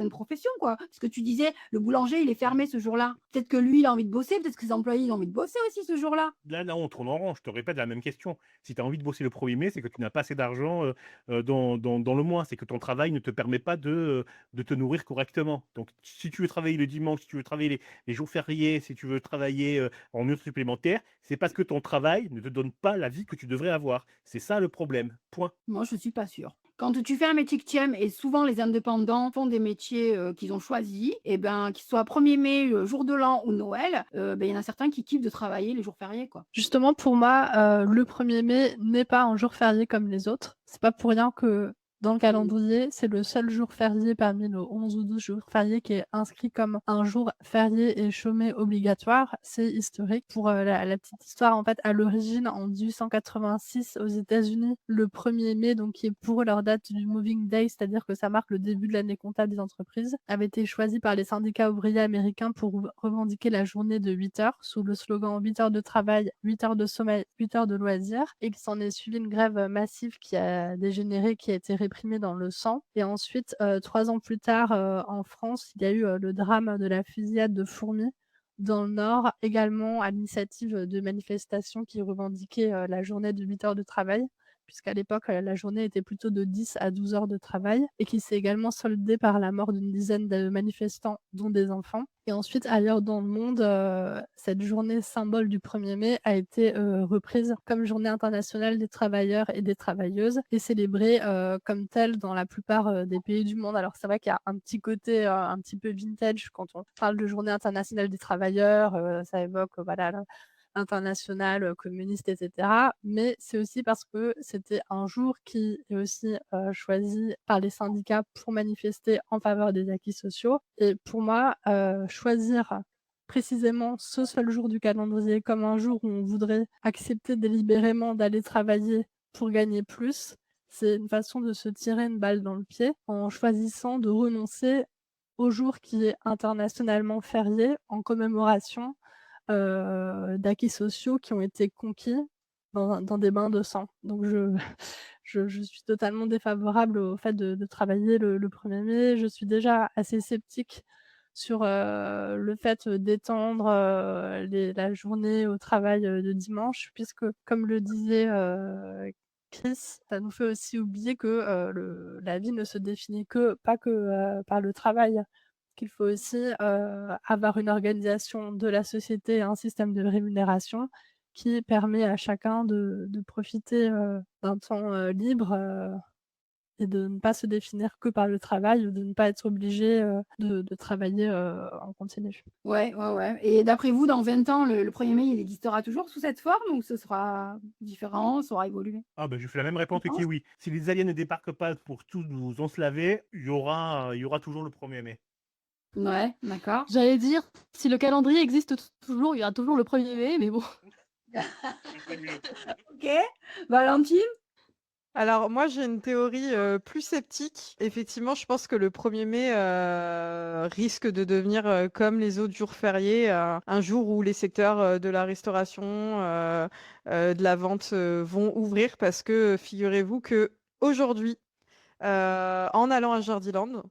professions, quoi. Parce que tu disais, le boulanger, il est fermé ce jour-là. Peut-être que lui, il a envie de bosser, peut-être que ses employés, ils ont envie de bosser aussi ce jour-là. Là, on tourne en rond. Je te répète la même question. Si tu as envie de bosser le 1er mai, c'est que tu n'as pas assez d'argent dans le mois. C'est que ton travail ne te permet pas de te nourrir correctement. Donc, si tu veux travailler le dimanche, si tu veux travailler les jours fériés, si tu veux travailler en heures supplémentaires, c'est parce que ton travail ne te donne pas la vie que tu devrais avoir. C'est ça le problème. Point. Moi, je suis pas sûre. Quand tu fais un métier que tu aimes et souvent les indépendants font des métiers, qu'ils ont choisis et ben, qu'ils soient 1er mai, jour de l'an ou Noël, il y en a certains qui kiffent de travailler les jours fériés, quoi. Justement, pour moi, le 1er mai n'est pas un jour férié comme les autres. C'est pas pour rien que dans le calendrier, c'est le seul jour férié parmi nos 11 ou 12 jours fériés qui est inscrit comme un jour férié et chômé obligatoire. C'est historique. Pour la petite histoire, en fait, à l'origine, en 1886, aux États-Unis, le 1er mai, donc qui est pour leur date du Moving Day, c'est-à-dire que ça marque le début de l'année comptable des entreprises, avait été choisi par les syndicats ouvriers américains pour revendiquer la journée de 8 heures sous le slogan 8 heures de travail, 8 heures de sommeil, 8 heures de loisirs, et qu'il s'en est suivi une grève massive qui a dégénéré, qui a été réprimée dans le sang. Et ensuite, 3 ans plus tard, en France, il y a eu le drame de la fusillade de Fourmi dans le Nord, également à l'initiative de manifestations qui revendiquaient la journée de 8 heures de travail, puisqu'à l'époque, la journée était plutôt de 10 à 12 heures de travail, et qui s'est également soldée par la mort d'une dizaine de manifestants, dont des enfants. Et ensuite, ailleurs dans le monde, cette journée symbole du 1er mai a été reprise comme journée internationale des travailleurs et des travailleuses, et célébrée comme telle dans la plupart des pays du monde. Alors c'est vrai qu'il y a un petit côté un petit peu vintage quand on parle de journée internationale des travailleurs, ça évoque voilà, internationale, communiste, etc. Mais c'est aussi parce que c'était un jour qui est aussi choisi par les syndicats pour manifester en faveur des acquis sociaux. Et pour moi, choisir précisément ce seul jour du calendrier comme un jour où on voudrait accepter délibérément d'aller travailler pour gagner plus, c'est une façon de se tirer une balle dans le pied en choisissant de renoncer au jour qui est internationalement férié en commémoration d'acquis sociaux qui ont été conquis dans des bains de sang. Donc je suis totalement défavorable au fait de travailler le 1er mai. Je suis déjà assez sceptique sur, le fait, d'étendre, la journée au travail, de dimanche puisque comme le disait, Chris, ça nous fait aussi oublier que, la vie ne se définit pas que, par le travail. Qu'il faut aussi, avoir une organisation de la société, un système de rémunération qui permet à chacun de profiter, d'un temps, libre, et de ne pas se définir que par le travail ou de ne pas être obligé, de travailler, en continu. Ouais, ouais, ouais. Et d'après vous, dans 20 ans, le 1er mai, il existera toujours sous cette forme ou ce sera différent, ça aura évolué? Ah ben, je fais la même réponse Tu que penses? Kiwi. Si les aliens ne débarquent pas pour tous nous enslaver, il y aura toujours le 1er mai. Ouais, d'accord. J'allais dire, si le calendrier existe toujours, il y aura toujours le 1er mai, mais bon. OK. Valentine? Alors moi, j'ai une théorie, plus sceptique. Effectivement, je pense que le 1er mai, risque de devenir, comme les autres jours fériés, un jour où les secteurs, de la restauration, de la vente, vont ouvrir parce que, figurez-vous qu'aujourd'hui, en allant à Jardiland,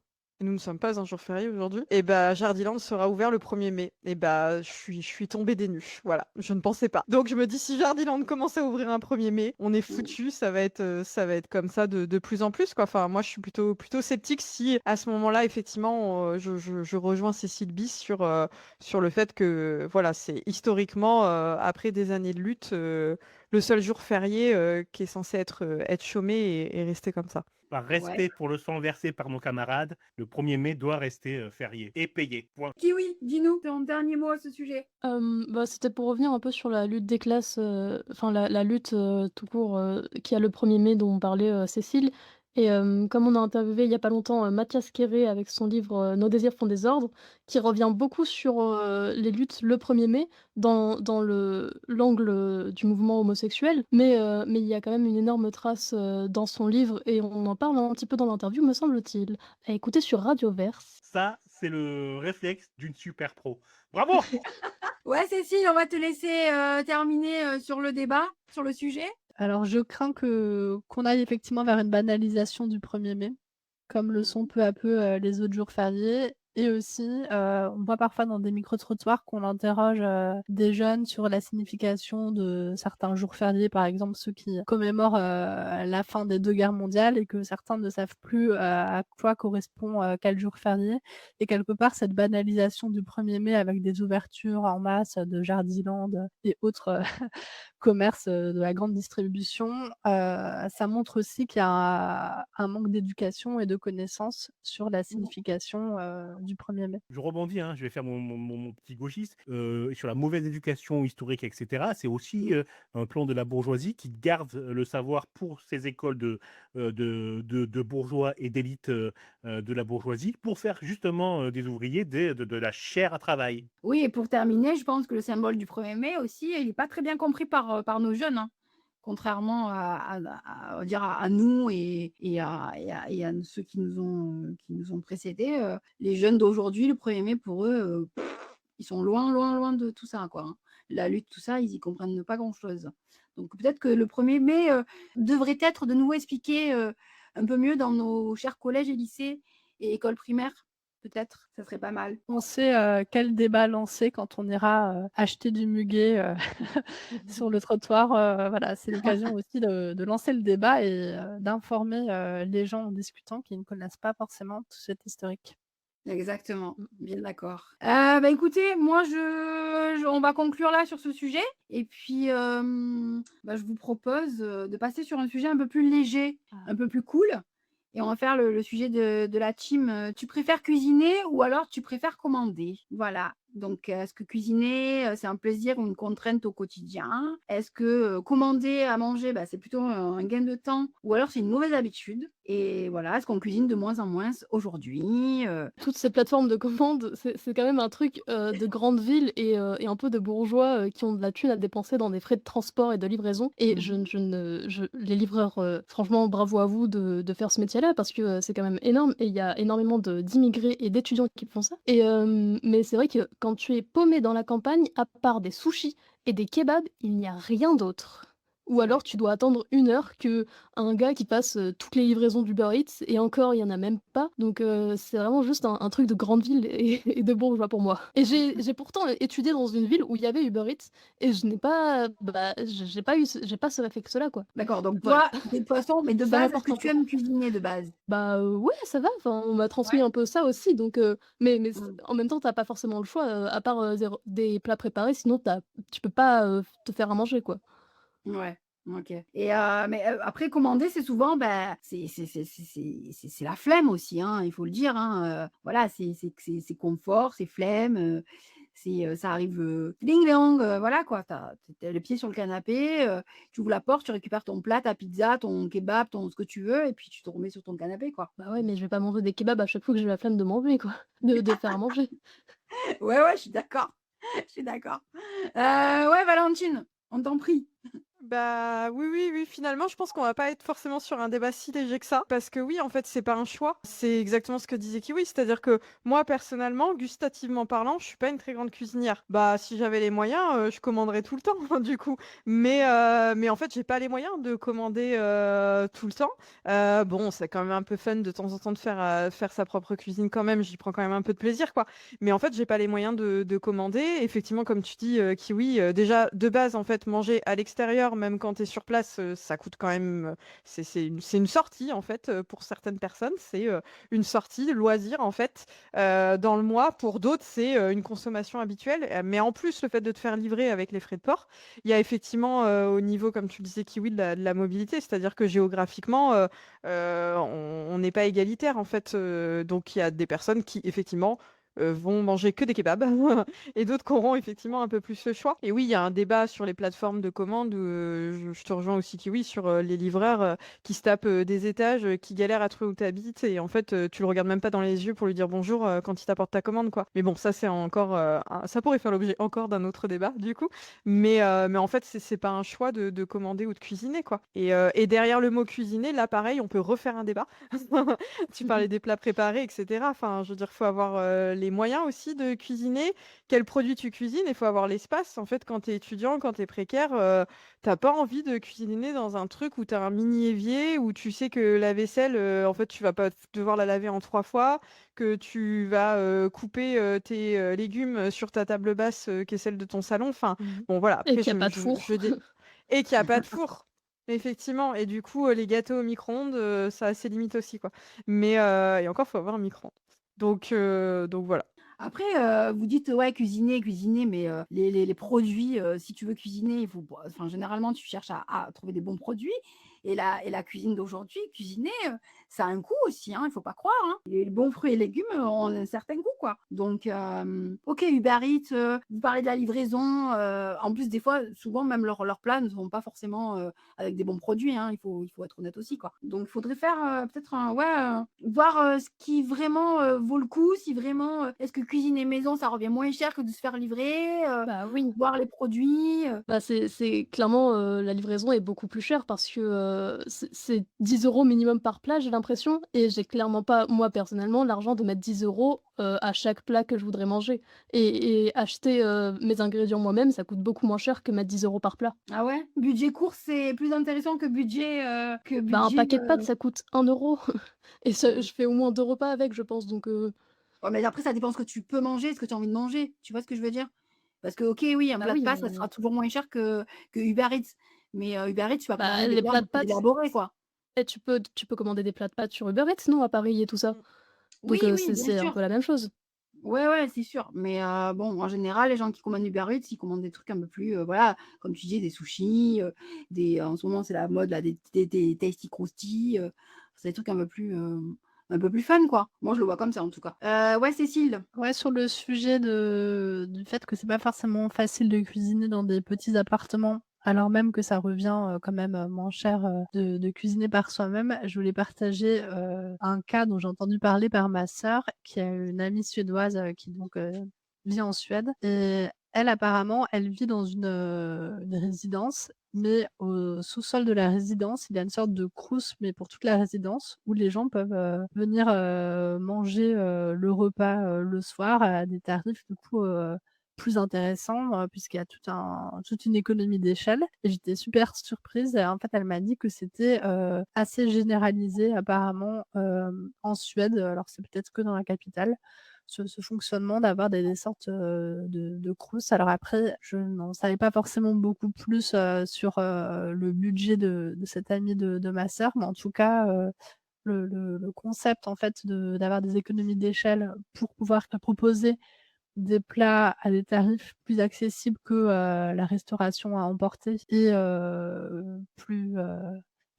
et nous ne sommes pas un jour férié aujourd'hui, et bah, Jardiland sera ouvert le 1er mai. Et bah, je suis tombée des nues. Voilà, je ne pensais pas. Donc je me dis, si Jardiland commence à ouvrir un 1er mai, on est foutu. Ça va être comme ça de plus en plus, quoi. Enfin, moi, je suis plutôt sceptique si à ce moment-là, effectivement, je rejoins Cécile Bis sur le fait que, voilà, c'est historiquement, après des années de lutte, le seul jour férié qui est censé être chômé et rester comme ça. Par Ouais. respect pour le sang versé par nos camarades, le 1er mai doit rester férié et payé. Point. Kiwi, dis-nous ton dernier mot à ce sujet. Bah, c'était pour revenir un peu sur la lutte des classes, enfin la lutte, tout court, qu'il y a le 1er mai dont parlait, Cécile et comme on a interviewé il y a pas longtemps, Mathias Quéré avec son livre, Nos désirs font des ordres, qui revient beaucoup sur, les luttes le 1er mai dans l'angle, du mouvement homosexuel. Mais il y a quand même une énorme trace, dans son livre et on en parle un petit peu dans l'interview, me semble-t-il. À écouter sur Radioverse. Ça, c'est le réflexe d'une super pro. Bravo! Ouais, Cécile, on va te laisser terminer sur le débat, sur le sujet. Alors je crains qu'on aille effectivement vers une banalisation du 1er mai, comme le sont peu à peu, les autres jours fériés et aussi, on voit parfois dans des micro-trottoirs qu'on interroge, des jeunes sur la signification de certains jours fériés, par exemple ceux qui commémorent, la fin des 2 guerres mondiales et que certains ne savent plus, à quoi correspond, quel jour férié et quelque part cette banalisation du 1er mai avec des ouvertures en masse de Jardiland et autres, commerces, de la grande distribution, ça montre aussi qu'il y a un manque d'éducation et de connaissances sur la signification, du 1er mai. Je rebondis, hein, je vais faire mon petit gauchiste sur la mauvaise éducation historique, etc. C'est aussi un plan de la bourgeoisie qui garde le savoir pour ces écoles de bourgeois et d'élite de la bourgeoisie pour faire justement des ouvriers de la chair à travail. Oui, et pour terminer, je pense que le symbole du 1er mai aussi, il n'est pas très bien compris par nos jeunes, hein. Contrairement on va dire à nous et à ceux qui nous ont précédés, les jeunes d'aujourd'hui, le 1er mai pour eux, ils sont loin, loin, loin de tout ça, quoi, hein. La lutte, tout ça, ils y comprennent pas grand-chose. Donc peut-être que le 1er mai, devrait être de nouveau expliqué, un peu mieux dans nos chers collèges et lycées et écoles primaires, peut-être, ça serait pas mal. On sait, quel débat lancer quand on ira, acheter du muguet, sur le trottoir, voilà, c'est l'occasion aussi de lancer le débat et d'informer, les gens en discutant qui ne connaissent pas forcément tout cet historique. Exactement, bien d'accord. Bah, écoutez, moi on va conclure là sur ce sujet et puis, bah, je vous propose, de passer sur un sujet un peu plus léger, un peu plus cool et on va faire le sujet de la team, tu préfères cuisiner ou alors tu préfères commander? Voilà, donc est-ce que cuisiner, c'est un plaisir ou une contrainte au quotidien? Est-ce que, commander à manger, bah, c'est plutôt un gain de temps ou alors c'est une mauvaise habitude? Et voilà, est-ce qu'on cuisine de moins en moins aujourd'hui? Toutes ces plateformes de commande, c'est quand même un truc, de grande ville et un peu de bourgeois, qui ont de la thune à dépenser dans des frais de transport et de livraison et les livreurs, franchement bravo à vous de faire ce métier-là parce que, c'est quand même énorme et il y a énormément d'immigrés et d'étudiants qui font ça et mais c'est vrai que quand tu es paumé dans la campagne, à part des sushis et des kebabs, il n'y a rien d'autre. Ou C'est vrai. alors tu dois attendre 1 heure que un gars qui passe, toutes les livraisons d'Uber Eats et encore il y en a même pas. Donc c'est vraiment juste un truc de grande ville et de bourgeois pour moi. Et j'ai pourtant étudié dans une ville où il y avait Uber Eats et je n'ai pas bah, j'ai pas ce réflexe-là, quoi. D'accord, donc Voilà, toi, de toute façon, mais de ça base, est-ce m'importe que un tu peu. aimes cuisiner de base? Bah, ouais, ça va, enfin, on m'a transmis Ouais. un peu ça aussi donc mais Mmh. en même temps, tu as pas forcément le choix, à part, des plats préparés, sinon tu peux pas, te faire à manger, quoi. Ouais, OK et mais après commander, c'est souvent, bah, c'est la flemme aussi, hein, il faut le dire, hein, voilà, c'est confort, c'est flemme, ça arrive, ding dong, voilà quoi. Tu as le pied sur le canapé, tu ouvres la porte, tu récupères ton plat, ta pizza, ton kebab, ton ce que tu veux et puis tu te remets sur ton canapé, quoi. Bah, ouais, mais je vais pas manger des kebabs à chaque fois que j'ai la flemme de manger, quoi, de faire à manger. Ouais, ouais, je suis d'accord, je suis d'accord. Ouais, Valentine, on t'en prie. Bah, oui, oui, oui, finalement, je pense qu'on va pas être forcément sur un débat si léger que ça. Parce que oui, en fait, c'est pas un choix. C'est exactement ce que disait Kiwi. C'est-à-dire que moi, personnellement, gustativement parlant, je suis pas une très grande cuisinière. Bah, si j'avais les moyens, je commanderais tout le temps, du coup. Mais en fait, j'ai pas les moyens de commander tout le temps. Bon, c'est quand même un peu fun de temps en temps de faire sa propre cuisine quand même. J'y prends quand même un peu de plaisir, quoi. Mais en fait, j'ai pas les moyens de commander. Effectivement, comme tu dis, Kiwi, déjà, de base, en fait, manger à l'extérieur, même quand tu es sur place, ça coûte quand même. C'est une sortie, en fait, pour certaines personnes. C'est une sortie, loisir, en fait, dans le mois. Pour d'autres, c'est une consommation habituelle. Mais en plus, le fait de te faire livrer avec les frais de port, il y a effectivement, au niveau, comme tu le disais, Kiwi, de la mobilité. C'est-à-dire que géographiquement, on n'est pas égalitaire, en fait. Donc, il y a des personnes qui, effectivement, vont manger que des kebabs et d'autres qui auront effectivement un peu plus le choix. Et oui, il y a un débat sur les plateformes de commande où je te rejoins aussi, Kiwi, sur les livreurs qui se tapent des étages, qui galèrent à trouver où tu habites et en fait, tu le regardes même pas dans les yeux pour lui dire bonjour quand il t'apporte ta commande, quoi. Mais bon, ça, c'est encore. Ça pourrait faire l'objet encore d'un autre débat, du coup. Mais en fait, c'est pas un choix de commander ou de cuisiner, quoi. Et derrière le mot cuisiner, là, pareil, on peut refaire un débat. Tu parlais des plats préparés, etc. Enfin, je veux dire, il faut avoir les moyens aussi de cuisiner. Quels produits tu cuisines? Il faut avoir l'espace. En fait, quand tu es étudiant, quand tu es précaire, t'as pas envie de cuisiner dans un truc où tu as un mini évier, où tu sais que la vaisselle, en fait, tu vas pas devoir la laver en 3 fois, que tu vas couper tes légumes sur ta table basse qui est celle de ton salon. Enfin, Mmh. bon, voilà. Et Après, qu'il y a pas de four. et qu'il y a pas de four. Effectivement, et du coup, les gâteaux au micro-ondes, ça a ses limites aussi, quoi. Et encore, faut avoir un micro-ondes. Donc voilà. Après, vous dites: «Ouais, cuisiner, cuisiner», mais les produits, si tu veux cuisiner, il faut bah, enfin, généralement, tu cherches à trouver des bons produits et la cuisine d'aujourd'hui, cuisiner, ça a un coût aussi, hein, il faut pas croire, hein. Les bons fruits et légumes, ont un certain coût, quoi. Donc OK, Uber Eats, vous parlez de la livraison, en plus, des fois, souvent, même leurs plats ne sont pas forcément, avec des bons produits, hein, il faut être honnête aussi, quoi. Donc il faudrait faire, peut-être un ouais, voir, ce qui vraiment, vaut le coup, si vraiment, est-ce que cuisiner maison, ça revient moins cher que de se faire livrer, Bah, oui. voir les produits, Bah, c'est clairement, la livraison est beaucoup plus chère parce que, c'est 10 € minimum par plat, j'ai l'impression et j'ai clairement pas, moi, personnellement, l'argent de mettre 10 € à chaque plat que je voudrais manger et acheter, mes ingrédients moi-même, ça coûte beaucoup moins cher que mettre 10 € par plat. Ah ouais? Budget course, c'est plus intéressant que Bah, un budget, paquet de pâtes, ça coûte 1 € et ça mmh. je fais au moins 2 repas avec, je pense donc Ouais, mais après ça dépend ce que tu peux manger, ce que tu as envie de manger. Tu vois ce que je veux dire? Parce que OK, oui, un bah, plat de oui, pâtes, ça sera toujours moins cher que Uber Eats. Mais Uber Eats, tu vas bah, commander des les plats plats un de peu plus pâtes élaborés, quoi. tu peux commander des plats de pâtes sur Uber Eats, non, à Paris et tout ça? Mmh. Donc Oui, oui, bien c'est un sûr. peu la même chose. Ouais, ouais, c'est sûr. Mais bon, en général, les gens qui commandent Uber Eats, ils commandent des trucs un peu plus, voilà, comme tu dis, des sushis, en ce moment, c'est la mode là, des Tasty Crousty, c'est des trucs un peu plus fun, quoi. Moi, je le vois comme ça, en tout cas. Ouais, Cécile? Ouais, sur le sujet du fait que c'est pas forcément facile de cuisiner dans des petits appartements, alors même que ça revient, quand même, moins cher, de cuisiner par soi-même, je voulais partager, un cas dont j'ai entendu parler par ma sœur, qui a une amie suédoise, qui donc, vit en Suède et elle apparemment, elle vit dans une résidence, mais au sous-sol de la résidence, il y a une sorte de crous, mais pour toute la résidence, où les gens peuvent, venir, manger, le repas, le soir à des tarifs du coup, plus intéressant, puisqu'il y a toute une économie d'échelle et j'étais super surprise et en fait, elle m'a dit que c'était, assez généralisé apparemment, en Suède, alors c'est peut-être que dans la capitale, ce fonctionnement d'avoir des sortes, de crous. Alors après, je n'en savais pas forcément beaucoup plus, sur, le budget de cette amie de ma sœur, mais en tout cas, le concept en fait d'avoir des économies d'échelle pour pouvoir te proposer des plats à des tarifs plus accessibles que, la restauration à emporter et plus,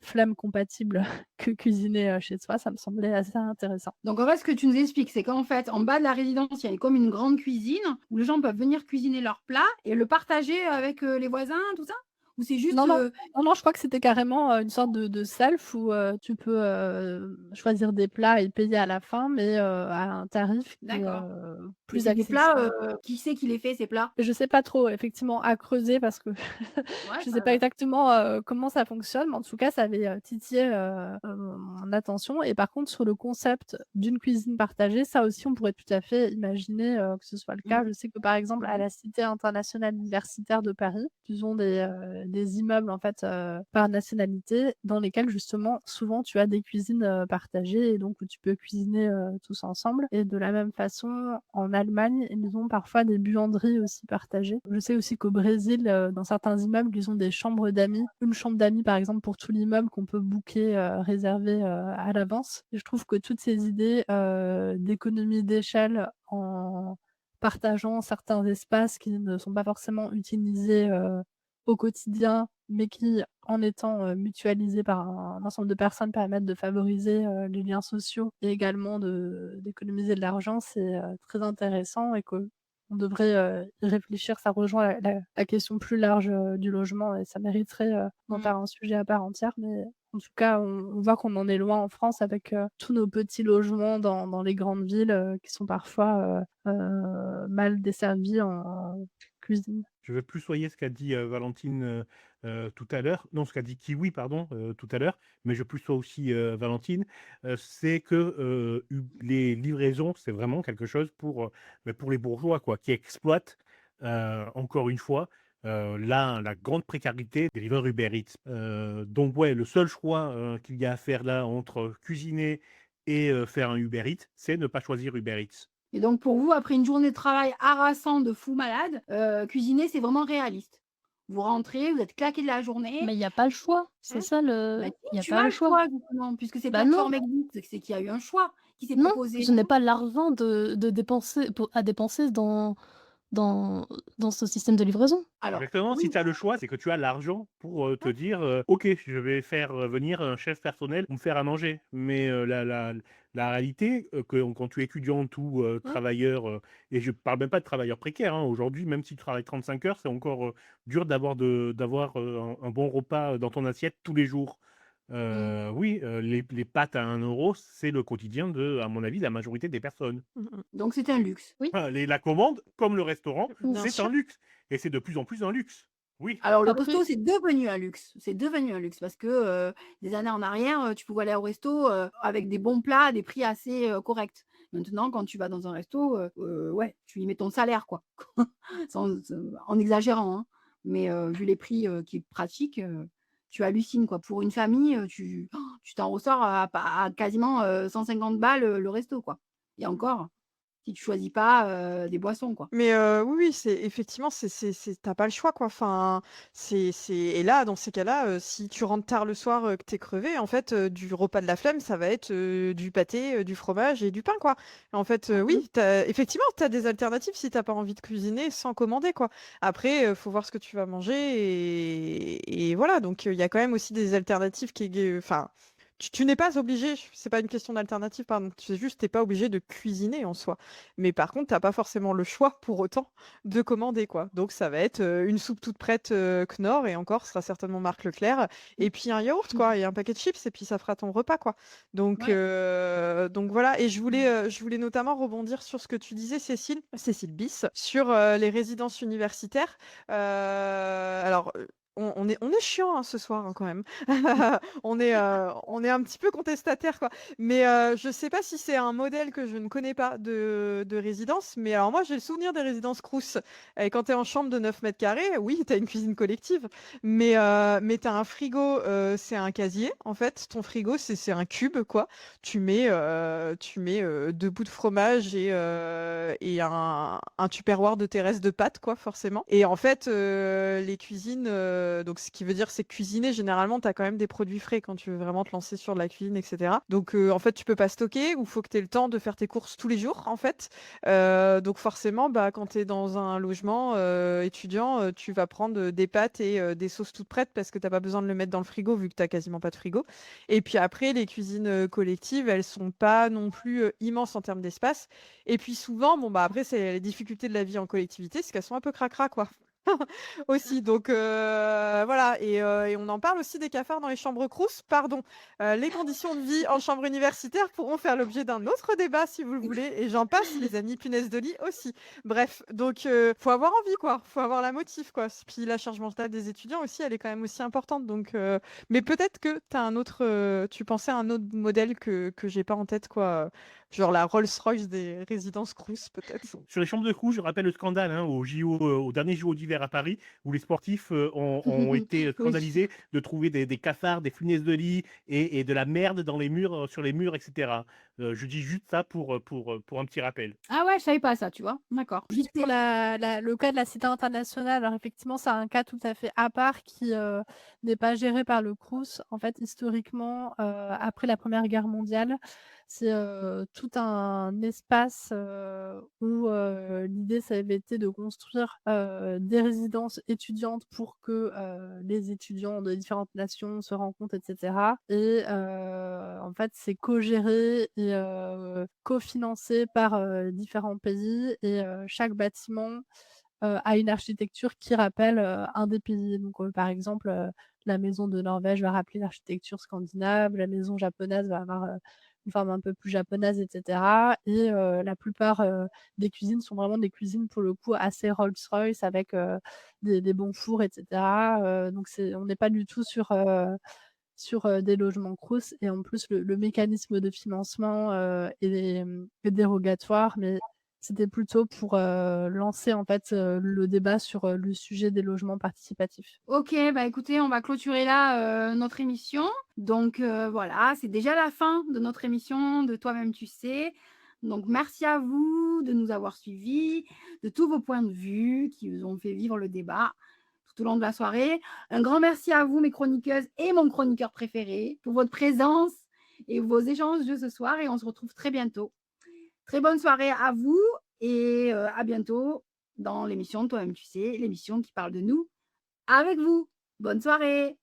flemme compatible que cuisiner, chez soi, ça me semblait assez intéressant. Donc en fait, ce que tu nous expliques, c'est qu'en fait, en bas de la résidence, il y a comme une grande cuisine où les gens peuvent venir cuisiner leurs plats et le partager avec, les voisins, tout ça? Ou c'est juste, Non, non, non, non, je crois que c'était carrément, une sorte de self où, tu peux, choisir des plats et payer à la fin, mais, à un tarif qui est, d'accord. Et plus c'est des plats, accessible. qui c'est qui les fait ces plats? Je sais pas trop, effectivement, à creuser parce que Ouais, je sais pas bah, exactement, comment ça fonctionne, mais en tout cas, ça avait, titillé, mon attention et par contre, sur le concept d'une cuisine partagée, ça aussi, on pourrait tout à fait imaginer, que ce soit le mmh, cas. Je sais que, par exemple, à mmh. la Cité internationale universitaire de Paris, ils ont des immeubles, en fait, par nationalité dans lesquels, justement, souvent, tu as des cuisines, partagées et donc où tu peux cuisiner, tous ensemble et de la même façon, en Allemagne, ils ont parfois des buanderies aussi partagées. Je sais aussi qu'au Brésil, dans certains immeubles, ils ont des chambres d'amis. Une chambre d'amis, par exemple, pour tout l'immeuble qu'on peut booker, réserver, à l'avance et je trouve que toutes ces idées, d'économie d'échelle en partageant certains espaces qui ne sont pas forcément utilisés, au quotidien, mais qui, en étant, mutualisés par un ensemble de personnes, permettent de favoriser, les liens sociaux et également d'économiser de l'argent, c'est, très intéressant et qu'on devrait, y réfléchir. Ça rejoint la question plus large, du logement et ça mériterait, d'en Mmh. faire un sujet à part entière, mais en tout cas, on voit qu'on en est loin en France avec, tous nos petits logements dans les grandes villes, qui sont parfois, mal desservis en cuisine. Je vais plus soyer ce qu'a dit, Valentine, tout à l'heure. Non, ce qu'a dit Kiwi, pardon, tout à l'heure, mais je plus sois aussi, Valentine. C'est que, les livraisons, c'est vraiment quelque chose pour les bourgeois, quoi, qui exploitent, encore une fois, la grande précarité des livreurs Uber Eats. Donc ouais, le seul choix, qu'il y a à faire là entre cuisiner et faire un Uber Eats, c'est ne pas choisir Uber Eats. Et donc pour vous, après une journée de travail harassant de fou malade, cuisiner, c'est vraiment réaliste? Vous rentrez, vous êtes claqué de la journée. Mais il y a pas le choix, c'est Hein? ça Bah le si, il y a tu pas as le le choix. choix justement, puisque ces Bah non, plateformes existent, c'est qu'il y a eu un choix qui s'est non, proposé. je n'ai pas l'argent de dépenser à dépenser dans dans ce système de livraison. Alors Exactement, si oui, tu as le choix, c'est que tu as l'argent pour, te dire, «OK, je vais faire, venir un chef personnel pour me faire à manger». Mais, la réalité, que quand tu es étudiante ou, ouais. travailleur, et je parle même pas de travailleur précaire, hein. Aujourd'hui, même si tu travailles 35 heures, c'est encore, dur d'avoir, un bon repas, dans ton assiette tous les jours. Mmh. Oui, les pâtes à 1 €, c'est le quotidien de, à mon avis, la majorité des personnes. Mmh mh. Donc c'est un luxe. Oui, Ah, la commande, comme le restaurant, Bien c'est un sûr. luxe et c'est de plus en plus un luxe. Oui. Alors le après resto, c'est devenu un luxe. C'est devenu un luxe parce que, des années en arrière, tu pouvais aller au resto, avec des bons plats à des prix assez, corrects. Maintenant, quand tu vas dans un resto, ouais, tu y mets ton salaire, quoi. En exagérant, hein. Mais, vu les prix, qui pratiquent, tu hallucines, quoi. Pour une famille, tu t'en ressors à quasiment, 150 balles, le resto, quoi. Et encore, si tu choisis pas, des boissons, quoi. Mais oui, oui, c'est effectivement, c'est tu pas le choix, quoi. Enfin, c'est et là, dans ces cas-là, si tu rentres tard le soir, que tu es crevé, en fait, du repas de la flemme, ça va être, du pâté, du fromage et du pain, quoi. En fait, Mmh. oui, effectivement, tu as des alternatives si tu pas envie de cuisiner sans commander, quoi. Après, faut voir ce que tu vas manger et voilà, donc il y a quand même aussi des alternatives enfin, tu n'es pas obligé, c'est pas une question d'alternative, pardon, c'est juste, tu pas obligé de cuisiner en soi. Mais par contre, tu pas forcément le choix pour autant de commander, quoi. Donc ça va être, une soupe toute prête, Knorr et encore, ce sera certainement marque Leclerc et puis un yaourt, quoi et un paquet de chips et puis ça fera ton repas, quoi. Ouais. Donc voilà et je voulais notamment rebondir sur ce que tu disais Cécile Biss, sur, les résidences universitaires. Alors, on est chiant, hein, ce soir, hein, quand même. On est un petit peu contestataire, quoi. Mais je sais pas si c'est un modèle que je ne connais pas de résidence, mais alors moi, j'ai le souvenir des résidences Crous. Et quand tu es en chambre de 9 mètres carrés, oui, tu as une cuisine collective, mais tu as un frigo, c'est un casier, en fait. Ton frigo, c'est un cube, quoi. Tu mets 2 bouts de fromage et un tupperware de tes restes de pâtes, quoi, forcément. Et en fait, les cuisines, donc ce qui veut dire, c'est que cuisiner, généralement, tu as quand même des produits frais quand tu veux vraiment te lancer sur de la cuisine, etc. Donc, en fait, tu peux pas stocker ou faut que tu aies le temps de faire tes courses tous les jours, en fait. Donc forcément, bah, quand tu es dans un logement étudiant, tu vas prendre des pâtes et des sauces toutes prêtes parce que tu pas besoin de le mettre dans le frigo vu que tu quasiment pas de frigo. Et puis après, les cuisines collectives, elles sont pas non plus immenses en termes d'espace. Et puis souvent, bon, bah après, c'est les difficultés de la vie en collectivité, c'est qu'elles sont un peu cracra, quoi. Aussi, donc voilà. Et on en parle aussi des cafards dans les chambres Crous. Pardon. Les conditions de vie en chambre universitaire pourront faire l'objet d'un autre débat si vous le voulez. Et j'en passe, les amis, punaises de lit aussi. Bref, donc faut avoir envie, quoi. Faut avoir la motive, quoi. Puis la charge mentale des étudiants aussi, elle est quand même aussi importante. Donc, mais peut-être que t'as un autre, tu pensais à un autre modèle que j'ai pas en tête, quoi. Genre la Rolls-Royce des résidences Crous, peut-être. Sur les chambres de crew, je rappelle le scandale au JO, au dernier JO d'hiver à Paris, où les sportifs ont été Oui. scandalisés de trouver des cafards, des punaises de lit et de la merde dans les murs, sur les murs, etc. Je dis juste ça pour un petit rappel. Ah ouais, je savais pas ça, tu vois. D'accord. Juste pour le cas de la Cité internationale, alors effectivement, c'est un cas tout à fait à part qui n'est pas géré par le Crous. En fait, historiquement, après la Première Guerre mondiale, c'est tout un espace où l'idée, ça avait été de construire des résidences étudiantes pour que les étudiants de différentes nations se rencontrent, etc. Et en fait, c'est co-géré et cofinancé par différents pays et chaque bâtiment a une architecture qui rappelle un des pays. Donc, par exemple, la maison de Norvège va rappeler l'architecture scandinave, la maison japonaise va avoir une forme un peu plus japonaise, etc. Et la plupart des cuisines sont vraiment des cuisines, pour le coup, assez Rolls-Royce avec des bons fours, etc. Donc, on n'est pas du tout sur des logements Crous et en plus le mécanisme de financement est dérogatoire, mais c'était plutôt pour lancer en fait le débat sur le sujet des logements participatifs. Ok, bah écoutez, on va clôturer là notre émission. Donc voilà, c'est déjà la fin de notre émission de Toi-même tu sais. Donc merci à vous de nous avoir suivis, de tous vos points de vue qui nous ont fait vivre le débat tout au long de la soirée. Un grand merci à vous, mes chroniqueuses et mon chroniqueur préféré, pour votre présence et vos échanges de ce soir. Et on se retrouve très bientôt. Très bonne soirée à vous et à bientôt dans l'émission Toi-même tu sais, l'émission qui parle de nous avec vous. Bonne soirée.